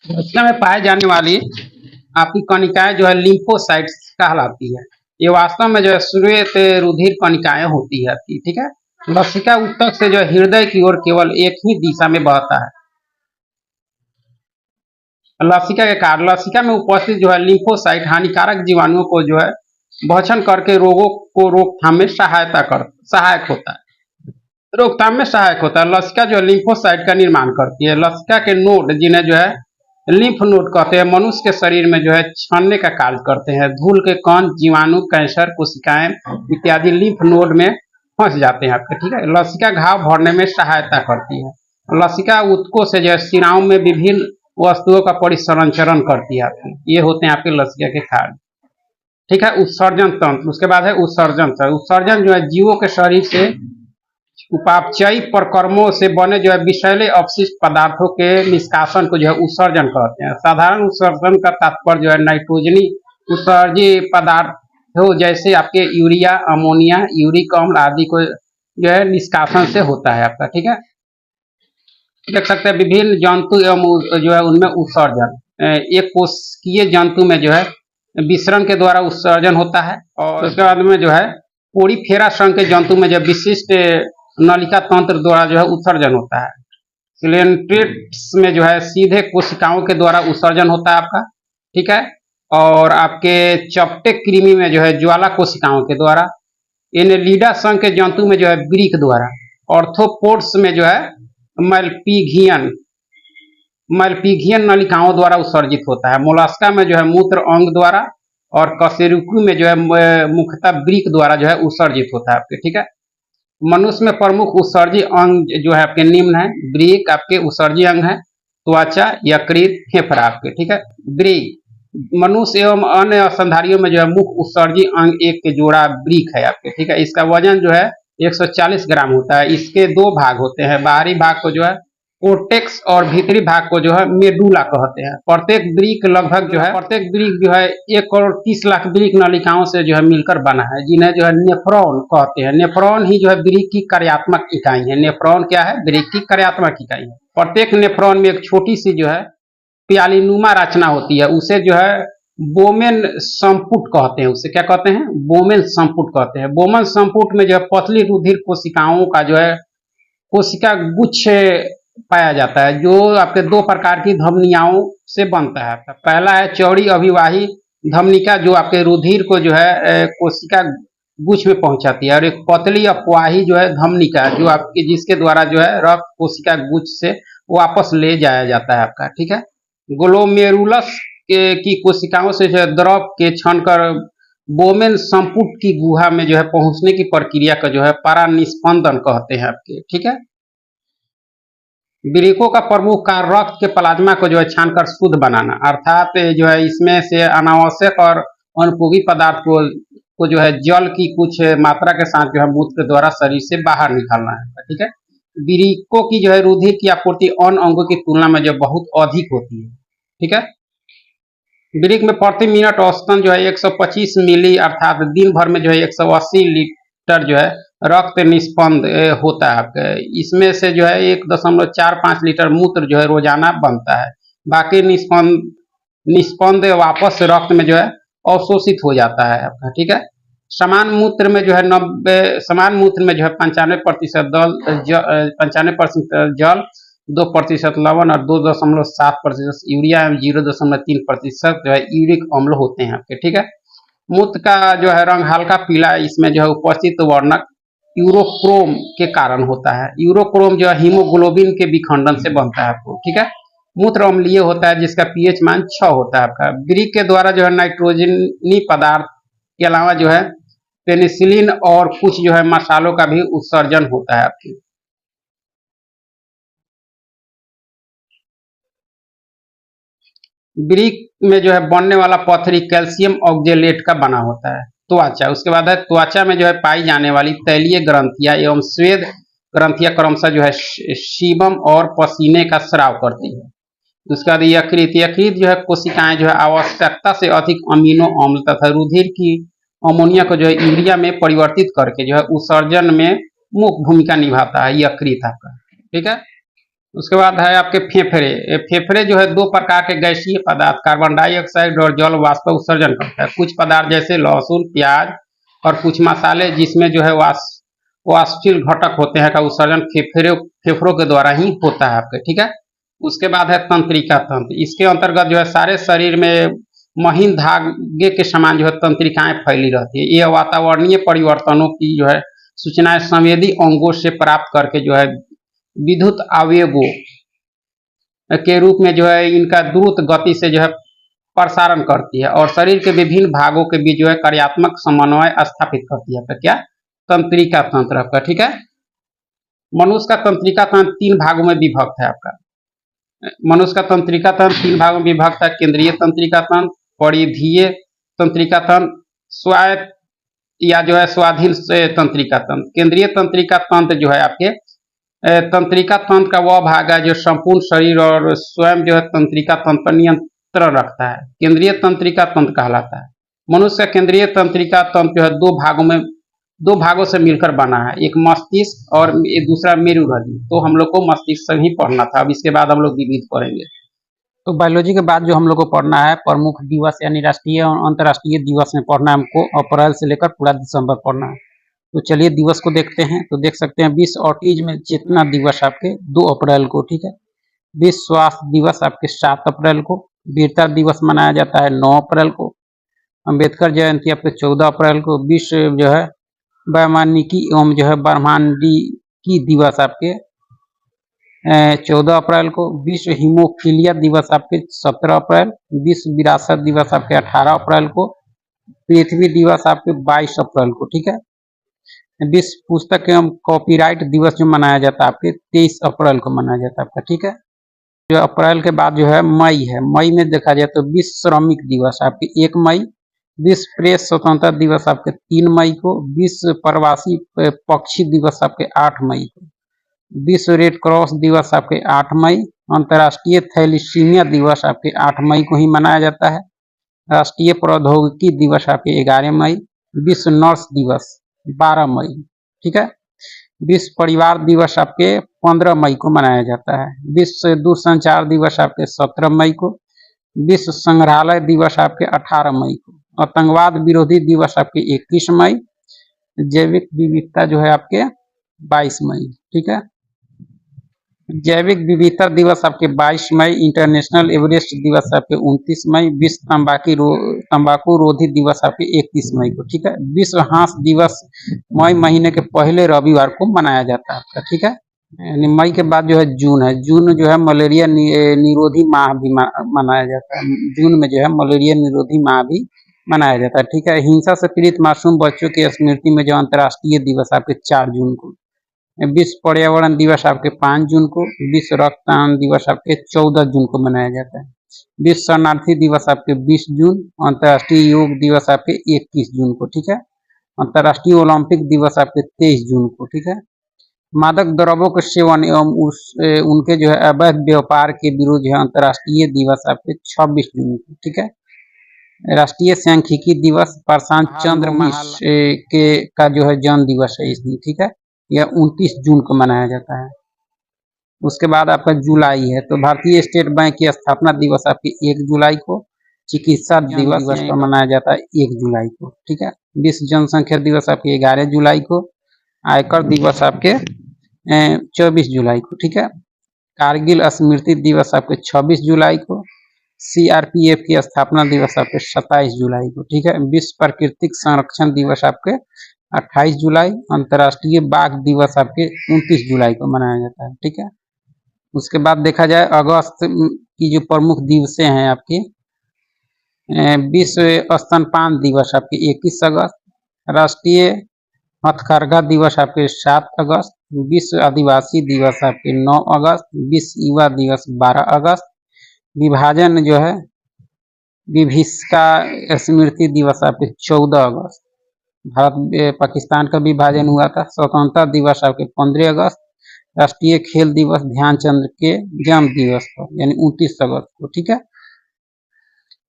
लसिका में पाए जाने वाली आपकी कणिकाएं जो है लिम्फोसाइट्स कहलाती है। ये वास्तव में जो है श्वेत रुधिर कणिकाएं होती है आपकी, ठीक है। लसिका ऊतक से जो है हृदय की ओर केवल एक ही दिशा में बहता है। लसिका के कारण लसिका में उपस्थित जो है लिम्फोसाइट हानिकारक जीवाणुओं को जो है भक्षण करके रोगों को रोकथाम में सहायक होता है। रोकथाम में सहायक होता है। लसिका जो है लिम्फोसाइट का निर्माण करती है। लसिका के नोड जिन्हें जो है लिम्फ नोड कहते हैं, मनुष्य के शरीर में जो है छानने का कार्य करते हैं। धूल के कण, जीवाणु, कैंसर कोशिकाएं इत्यादि लिम्फ नोड में फंस जाते हैं आपके, ठीक है। लसिका घाव भरने में सहायता करती है। लसिका ऊतकों से जो है शिराओं में विभिन्न वस्तुओं का परिसंचरण करती है आपकी। ये होते हैं आपके लसिका के कार्य, ठीक है। उत्सर्जन तंत्र। उसके बाद है उत्सर्जन तंत्र। उत्सर्जन जो है जीवों के शरीर से उपापचयी प्रक्रमों से बने जो है विषैले अपशिष्ट पदार्थों के निष्कासन को जो है उत्सर्जन कहते हैं। साधारण उत्सर्जन का तात्पर्य जो है नाइट्रोजनी उत्सर्जी पदार्थ हो, जैसे आपके यूरिया, अमोनिया, यूरिक अम्ल आदि को जो है निष्कासन से होता है आपका, ठीक है। देख सकते हैं विभिन्न जंतु एवं जो है उनमें उत्सर्जन। एक कोशिकीय जंतु में जो है विसरण के द्वारा उत्सर्जन होता है, और उसके बाद में जो है पोरीफेरा संघ के जंतु में जो विशिष्ट नलिका तंत्र द्वारा जो है उत्सर्जन होता है। सिलेंट्रेट्स में जो है सीधे कोशिकाओं के द्वारा उत्सर्जन होता है आपका, ठीक है। और आपके चपटे कृमि में जो है ज्वाला कोशिकाओं के द्वारा। एनेलिडा संघ के जंतु में जो है ब्रीक द्वारा। ऑर्थोपोड्स में जो है मल्पीघियन नलिकाओं द्वारा उत्सर्जित होता है। मोलास्का में जो है मूत्र अंग द्वारा, और कशेरुकी में जो है मुख्यतः ब्रीक द्वारा जो है उत्सर्जित होता है आपके, ठीक है। मनुष्य में प्रमुख उत्सर्जी अंग जो है आपके निम्न है। ब्रीक आपके उत्सर्जी अंग है, त्वचा, यकृत, फेफड़ा आपके, ठीक है। ब्रीक मनुष्य एवं अन्य स्तनधारियों में जो है मुख्य उत्सर्जी अंग एक के जोड़ा ब्रीक है आपके, ठीक है। इसका वजन जो है 140 ग्राम होता है। इसके दो भाग होते हैं, बाहरी भाग को जो है कोर्टेक्स और भीतरी भाग को जो है मेडुला कहते हैं। प्रत्येक ब्रीक जो है 1,30,00,000 ब्रीक नलिकाओं से जो है मिलकर बना है, जिन्हें जो है नेफ्रॉन कहते हैं। नेफ्रॉन ही जो है ब्रीक की कार्यात्मक इकाई है। नेफ्रॉन क्या है? ब्रीक की कार्यात्मक इकाई है। प्रत्येक नेफ्रॉन में एक छोटी सी जो है प्यालीनुमा रचना होती है, उसे जो है बोमेन संपुट कहते हैं। उसे क्या कहते हैं? बोमेन संपुट कहते हैं। बोमेन संपुट में जो है पतली रुधिर कोशिकाओं का जो है कोशिका गुच्छ पाया जाता है, जो आपके दो प्रकार की धमनियाओं से बनता है। पहला है चौड़ी अभिवाही धमनिका, जो आपके रुधिर को जो है कोशिका गुच्छ में पहुंचाती है, और एक पतली अपवाही जो है धमनिका, जो आपकी जिसके द्वारा जो है रक्त कोशिका गुच्छ से वापस ले जाया जाता है आपका, ठीक है। ग्लोमेरुलस की कोशिकाओं से जो है द्रव के छानकर बोमेन संपुट की गुहा में जो है पहुंचने की प्रक्रिया का जो है पारानिस्पंदन कहते हैं आपके, ठीक है। ब्रीकों का प्रमुख कार्य रक्त के प्लाज्मा को जो है छानकर शुद्ध बनाना, अर्थात जो है इसमें से अनावश्यक और अनुपयोगी पदार्थ को जो है जल की कुछ मात्रा के साथ जो है मूत्र के द्वारा शरीर से बाहर निकालना है, ठीक है। ब्रीकों की जो है रुधिर की आपूर्ति अन्य अंगों की तुलना में जो बहुत अधिक होती है, ठीक है। ब्रीक में प्रति मिनट औसतन जो है 125 मिली, अर्थात दिन भर में जो है 180 लीटर जो है रक्त निष्पन्द होता है आपका। इसमें से जो है 1.45 लीटर मूत्र जो है रोजाना बनता है। बाकी निष्पन्द वापस रक्त में जो है अवशोषित हो जाता है आपका, ठीक है। समान मूत्र में जो है 95% जल, 2% लवण और 2.7% यूरिया एवं 0.3% जो है यूरिक अम्ल होते हैं आपके, ठीक है। मूत्र का जो है रंग हल्का पीला, इसमें जो है उपस्थित वर्णक यूरोक्रोम के कारण होता है। यूरोक्रोम जो है हीमोग्लोबिन के विखंडन से बनता है आपको, ठीक है। मूत्र अम्लीय होता है जिसका पीएच मान 6 होता है आपका। वृक्क के द्वारा जो है नाइट्रोजनी पदार्थ के अलावा जो है पेनिसिलिन और कुछ जो है मसालों का भी उत्सर्जन होता है आपकी। वृक्क में जो है बनने वाला पथरी कैल्शियम ऑक्जेलेट का बना होता है। त्वचा, उसके बाद है त्वचा में जो है पाई जाने वाली तैलीय ग्रंथियां एवं स्वेद ग्रंथियां क्रमशः जो है सीबम और पसीने का स्राव करती है। उसके बाद यकृत जो है कोशिकाएं जो है आवश्यकता से अधिक अमीनो अम्ल तथा रुधिर की अमोनिया को जो है यूरिया में परिवर्तित करके जो है उत्सर्जन में मुख्य भूमिका निभाता है यकृत आपका, ठीक है। उसके बाद है आपके फेफड़े। फेफड़े जो है दो प्रकार के गैसीय पदार्थ कार्बन डाइऑक्साइड और जल वाष्प उत्सर्जन करता है। कुछ पदार्थ जैसे लहसुन, प्याज और कुछ मसाले जिसमें जो है वाष्पशील घटक होते हैं का उत्सर्जन फेफड़ों के द्वारा ही होता है आपके, ठीक है। उसके बाद है तंत्रिका तंत्र। इसके अंतर्गत जो है सारे शरीर में महीन धागे के समान जो है तंत्रिकाएं फैली रहती है। यह वातावरणीय परिवर्तनों की जो है सूचनाएं संवेदी अंगों से प्राप्त करके जो है विद्युत आवेगों के रूप में जो है इनका द्रुत गति से जो है प्रसारण करती है और शरीर के विभिन्न भागों के बीच जो है कार्यात्मक समन्वय स्थापित करती है। तो क्या तंत्रिका तंत्र आपका, ठीक है। मनुष्य का तंत्रिका तंत्र 3 भागों में विभक्त है आपका। मनुष्य का तंत्रिका तंत्र 3 भागों में विभक्त है। केंद्रीय तंत्रिका तंत्र, परिधीय तंत्रिका तंत्र, स्वायत्त या जो है स्वाधीन तंत्रिका तंत्र। केंद्रीय तंत्रिका तंत्र जो है आपके तंत्रिका तंत्र का वह भाग है जो संपूर्ण शरीर और स्वयं जो है तंत्रिका तंत्र पर नियंत्रण रखता है, केंद्रीय तंत्रिका तंत्र कहलाता है। मनुष्य का केंद्रीय तंत्रिका तंत्र जो है दो भागों से मिलकर बना है, एक मस्तिष्क और दूसरा मेरुरज्जु। तो हम लोग को मस्तिष्क से ही पढ़ना था, अब इसके बाद हम लोग विविध पढ़ेंगे। तो बायोलॉजी के बाद जो हम लोग को पढ़ना है प्रमुख दिवस यानी राष्ट्रीय और अंतर्राष्ट्रीय दिवस में पढ़ना है हमको। अप्रैल से लेकर पूरा दिसंबर पढ़ना है। तो चलिए दिवस को देखते हैं। तो देख सकते हैं विश्व ऑटिज्म चेतना दिवस आपके 2 अप्रैल को, ठीक है। विश्व स्वास्थ्य दिवस आपके 7 अप्रैल को। वीरता दिवस मनाया जाता है 9 अप्रैल को। अम्बेडकर जयंती आपके 14 अप्रैल को। विश्व जो है वैमानिकी एवं जो है ब्रह्मांडिकी दिवस आपके 14 अप्रैल को। विश्व हीमोफीलिया दिवस आपके 17 अप्रैल। विश्व विरासत दिवस आपके 18 अप्रैल को। पृथ्वी दिवस आपके 22 अप्रैल को, ठीक है। विश्व पुस्तक एवं कॉपीराइट दिवस जो मनाया जाता है आपके 23 अप्रैल को मनाया जाता है आपका, ठीक है। जो अप्रैल के बाद जो है मई है। मई में देखा जाए तो विश्व श्रमिक दिवस आपके 1 मई। विश्व प्रेस स्वतंत्रता दिवस आपके 3 मई को। विश्व प्रवासी पक्षी दिवस आपके 8 मई को। विश्व रेड क्रॉस दिवस आपके 8 मई। अंतर्राष्ट्रीय थैलीसीमिया दिवस आपके 8 मई को ही मनाया जाता है। राष्ट्रीय प्रौद्योगिकी दिवस आपके 11 मई। विश्व नर्स दिवस 12 मई, ठीक है। विश्व परिवार दिवस आपके 15 मई को मनाया जाता है। विश्व दूरसंचार दिवस आपके 17 मई को। विश्व संग्रहालय दिवस आपके 18 मई को। आतंकवाद विरोधी दिवस आपके 21 मई। जैविक विविधता जो है आपके 22 मई, ठीक है। जैविक विविधता दिवस आपके 22 मई। इंटरनेशनल एवरेस्ट दिवस आपके 29 मई। विश्व तंबाकू रोधी दिवस आपके 31 मई को, ठीक है। विश्व हाँस दिवस मई महीने के पहले रविवार को मनाया जाता है आपका, ठीक है। मई के बाद जो है जून है। जून जो है मलेरिया निरोधी माह भी मनाया जाता है। जून में जो है मलेरिया निरोधी माह भी मनाया जाता है, ठीक है। हिंसा से पीड़ित मासूम बच्चों की स्मृति में जो अंतर्राष्ट्रीय दिवस आपके 4 जून को। विश्व पर्यावरण दिवस आपके 5 जून को। विश्व रक्तदान दिवस आपके 14 जून को मनाया जाता है। विश्व शरणार्थी दिवस आपके 20 जून। अंतर्राष्ट्रीय योग दिवस आपके 21 जून को, ठीक है। अंतर्राष्ट्रीय ओलंपिक दिवस आपके 23 जून को, ठीक है। मादक द्रव्यों के सेवन एवं उनके जो है अवैध व्यापार के विरुद्ध जो है अंतर्राष्ट्रीय दिवस आपके 26 जून को, ठीक है। राष्ट्रीय सांख्यिकी दिवस प्रशांत चंद्र के का जो है जन्म दिवस है इस दिन, ठीक है। यह 29 जून को मनाया जाता है। उसके बाद आपका जुलाई है। तो भारतीय स्टेट बैंक की स्थापना दिवस आपकी 1 जुलाई को। चिकित्सा दिवस पर मनाया जाता है 1 जुलाई को, ठीक है। विश्व जनसंख्या दिवस आपके 11 जुलाई को। आयकर दिवस आपके 24 जुलाई को, ठीक है। कारगिल स्मृति दिवस आपके 26 जुलाई को। CRPF की स्थापना दिवस आपके 27 जुलाई को, ठीक है। विश्व प्राकृतिक संरक्षण दिवस आपके 28 जुलाई। अंतर्राष्ट्रीय बाघ दिवस आपके 29 जुलाई को मनाया जाता है, ठीक है। उसके बाद देखा जाए अगस्त की जो प्रमुख दिवसें हैं आपकी, विश्व स्तनपान दिवस आपके 21 अगस्त, राष्ट्रीय हथकरघा दिवस आपके 7 अगस्त, विश्व आदिवासी दिवस आपके 9 अगस्त, विश्व युवा दिवस 12 अगस्त, विभाजन जो है विभीषिका स्मृति दिवस आपके 14 अगस्त, भारत पाकिस्तान का विभाजन हुआ था। स्वतंत्रता दिवस आपके 15 अगस्त, राष्ट्रीय खेल दिवस ध्यानचंद के जन्म दिवस पर यानी 29 अगस्त को, ठीक है।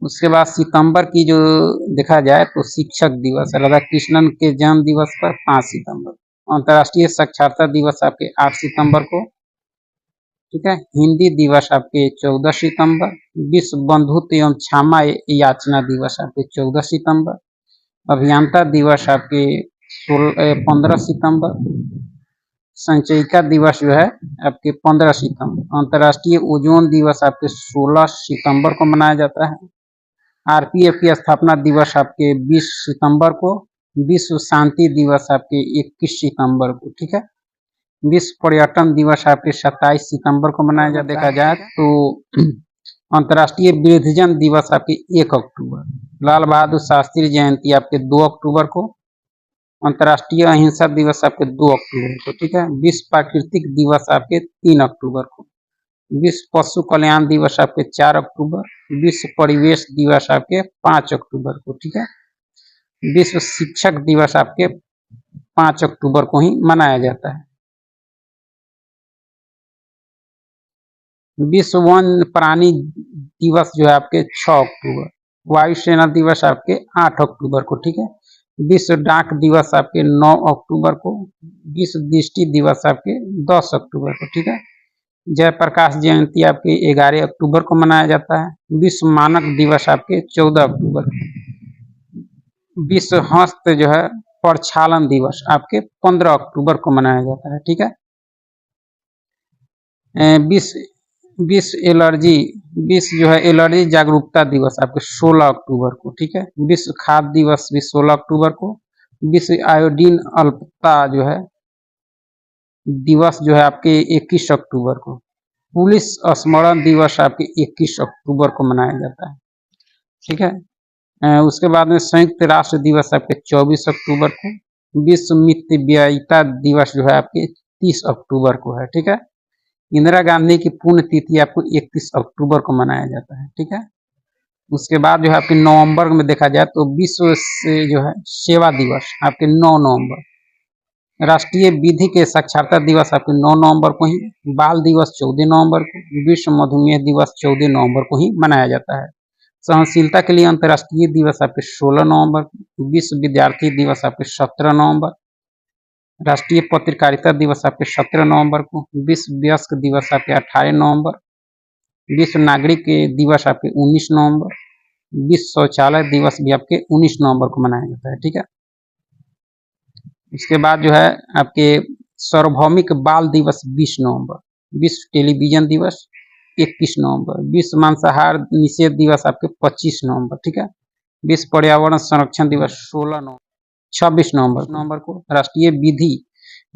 उसके बाद सितंबर की जो देखा जाए तो शिक्षक दिवस राधा कृष्णन के जन्म दिवस पर 5 सितंबर, अंतर्राष्ट्रीय साक्षरता दिवस आपके 8 सितंबर को, ठीक है। हिंदी दिवस आपके 14 सितंबर, विश्व बंधुत्व एवं क्षमा याचना दिवस आपके 14 सितंबर, अभियंता दिवस आपके 15 सितंबर, संचयिका दिवस जो है आपके 15 सितंबर, अंतर्राष्ट्रीय ओजोन दिवस आपके 16 सितंबर को मनाया जाता है, आरपीएफ की स्थापना दिवस आपके 20 सितंबर को, विश्व शांति दिवस आपके 21 सितंबर को, ठीक है। विश्व पर्यटन दिवस आपके 27 सितंबर को मनाया जाता है। देखा जाए तो अंतर्राष्ट्रीय वृद्धजन दिवस आपके 1 अक्टूबर, लाल बहादुर शास्त्री जयंती आपके 2 अक्टूबर को, अंतर्राष्ट्रीय अहिंसा दिवस आपके 2 अक्टूबर को, ठीक है। विश्व प्राकृतिक दिवस आपके 3 अक्टूबर को, विश्व पशु कल्याण दिवस आपके 4 अक्टूबर, विश्व परिवेश दिवस आपके 5 अक्टूबर को, ठीक है। विश्व शिक्षक दिवस आपके 5 अक्टूबर को ही मनाया जाता है। विश्व वन्य प्राणी दिवस जो है आपके 6 अक्टूबर, वायुसेना दिवस आपके 8 अक्टूबर को, ठीक है। विश्व डाक दिवस आपके 9 अक्टूबर को, विश्व दृष्टि दिवस आपके 10 अक्टूबर को, ठीक है। जयप्रकाश जयंती आपके 11 अक्टूबर को मनाया जाता है, विश्व मानक दिवस आपके 14 अक्टूबर को, विश्व हस्त जो है प्रक्षालन दिवस आपके 15 अक्टूबर को मनाया जाता है, ठीक है। विश्व जो है एलर्जी जागरूकता दिवस आपके 16 अक्टूबर को, ठीक है। विश्व खाद्य दिवस भी 16 अक्टूबर को, विश्व आयोडीन अल्पता जो है दिवस जो है आपके 21 अक्टूबर को, पुलिस स्मरण दिवस आपके 21 अक्टूबर को मनाया जाता है, ठीक है। उसके बाद में संयुक्त राष्ट्र दिवस आपके 24 अक्टूबर को, विश्व मितव्ययिता दिवस जो है आपके 30 अक्टूबर को है, ठीक है। इंदिरा गांधी की पुण्यतिथि आपको 31 अक्टूबर को मनाया जाता है, ठीक है। उसके बाद जो है आपके नवंबर में देखा जाए तो विश्व से जो है सेवा दिवस आपके 9 नवंबर, राष्ट्रीय विधि के साक्षरता दिवस आपके 9 नवंबर को ही, बाल दिवस 14 नवंबर को, विश्व मधुमेह दिवस 14 नवंबर को ही मनाया जाता है। सहनशीलता के लिए अंतर्राष्ट्रीय दिवस आपके 16 नवंबर को, विश्व विद्यार्थी दिवस आपके 17 नवंबर, राष्ट्रीय पत्रकारिता दिवस आपके 17 नवंबर को, विश्व वयस्क दिवस आपके 18 नवंबर, विश्व नागरिक दिवस आपके 19 नवंबर, विश्व शौचालय दिवस भी आपके 19 नवंबर को मनाया जाता है, ठीक है। इसके बाद जो है आपके सार्वभौमिक बाल दिवस 20 नवंबर, विश्व टेलीविजन दिवस 21 नवंबर, विश्व मांसाहार निषेध दिवस आपके 25 नवंबर, ठीक है। विश्व पर्यावरण संरक्षण दिवस 26 नवंबर को, राष्ट्रीय विधि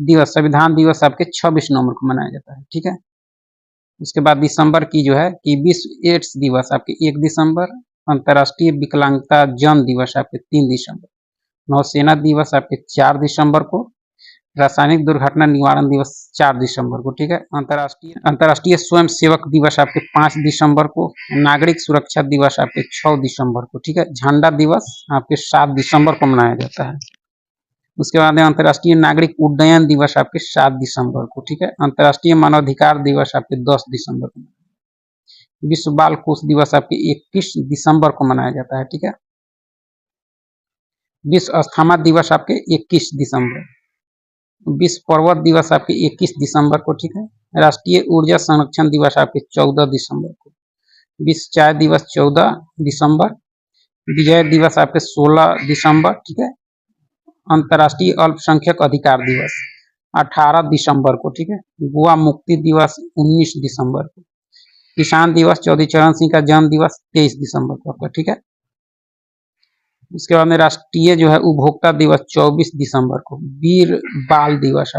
दिवस संविधान दिवस आपके 26 नवंबर को मनाया जाता है, ठीक है। उसके बाद दिसंबर की जो है कि विश्व एड्स दिवस आपके 1 दिसंबर, अंतर्राष्ट्रीय विकलांगता जन दिवस आपके 3 दिसंबर, नौसेना दिवस आपके 4 दिसंबर को, रासायनिक दुर्घटना निवारण दिवस 4 दिसंबर को, ठीक है। अंतर्राष्ट्रीय स्वयं सेवक दिवस आपके 5 दिसंबर को, नागरिक सुरक्षा दिवस आपके 6 दिसंबर को, ठीक है। झंडा दिवस आपके 7 दिसंबर को मनाया जाता है। उसके बाद अंतर्राष्ट्रीय नागरिक उड्डयन दिवस आपके 7 दिसंबर को, ठीक है। अंतर्राष्ट्रीय मानवाधिकार दिवस आपके 10 दिसंबर को, विश्व बाल कोष दिवस आपके 21 दिसंबर को मनाया जाता है, ठीक है। विश्व अस्थमा दिवस आपके 21 दिसंबर, विश्व पर्वत दिवस आपके 21 दिसंबर को, ठीक है। राष्ट्रीय ऊर्जा संरक्षण दिवस आपके 14 दिसंबर को, विश्व चाय दिवस 14 दिसंबर, विजय दिवस आपके 16 दिसंबर, ठीक है। अंतर्राष्ट्रीय अल्पसंख्यक अधिकार दिवस 18 दिसंबर को, ठीक है। गोवा मुक्ति दिवस 19 दिसंबर को, किसान दिवस चौधरी चरण सिंह का जन्म दिवस 23 दिसंबर को आपका, ठीक है। उसके बाद में राष्ट्रीय जो है उपभोक्ता दिवस 24 दिसंबर को, वीर बाल दिवस है।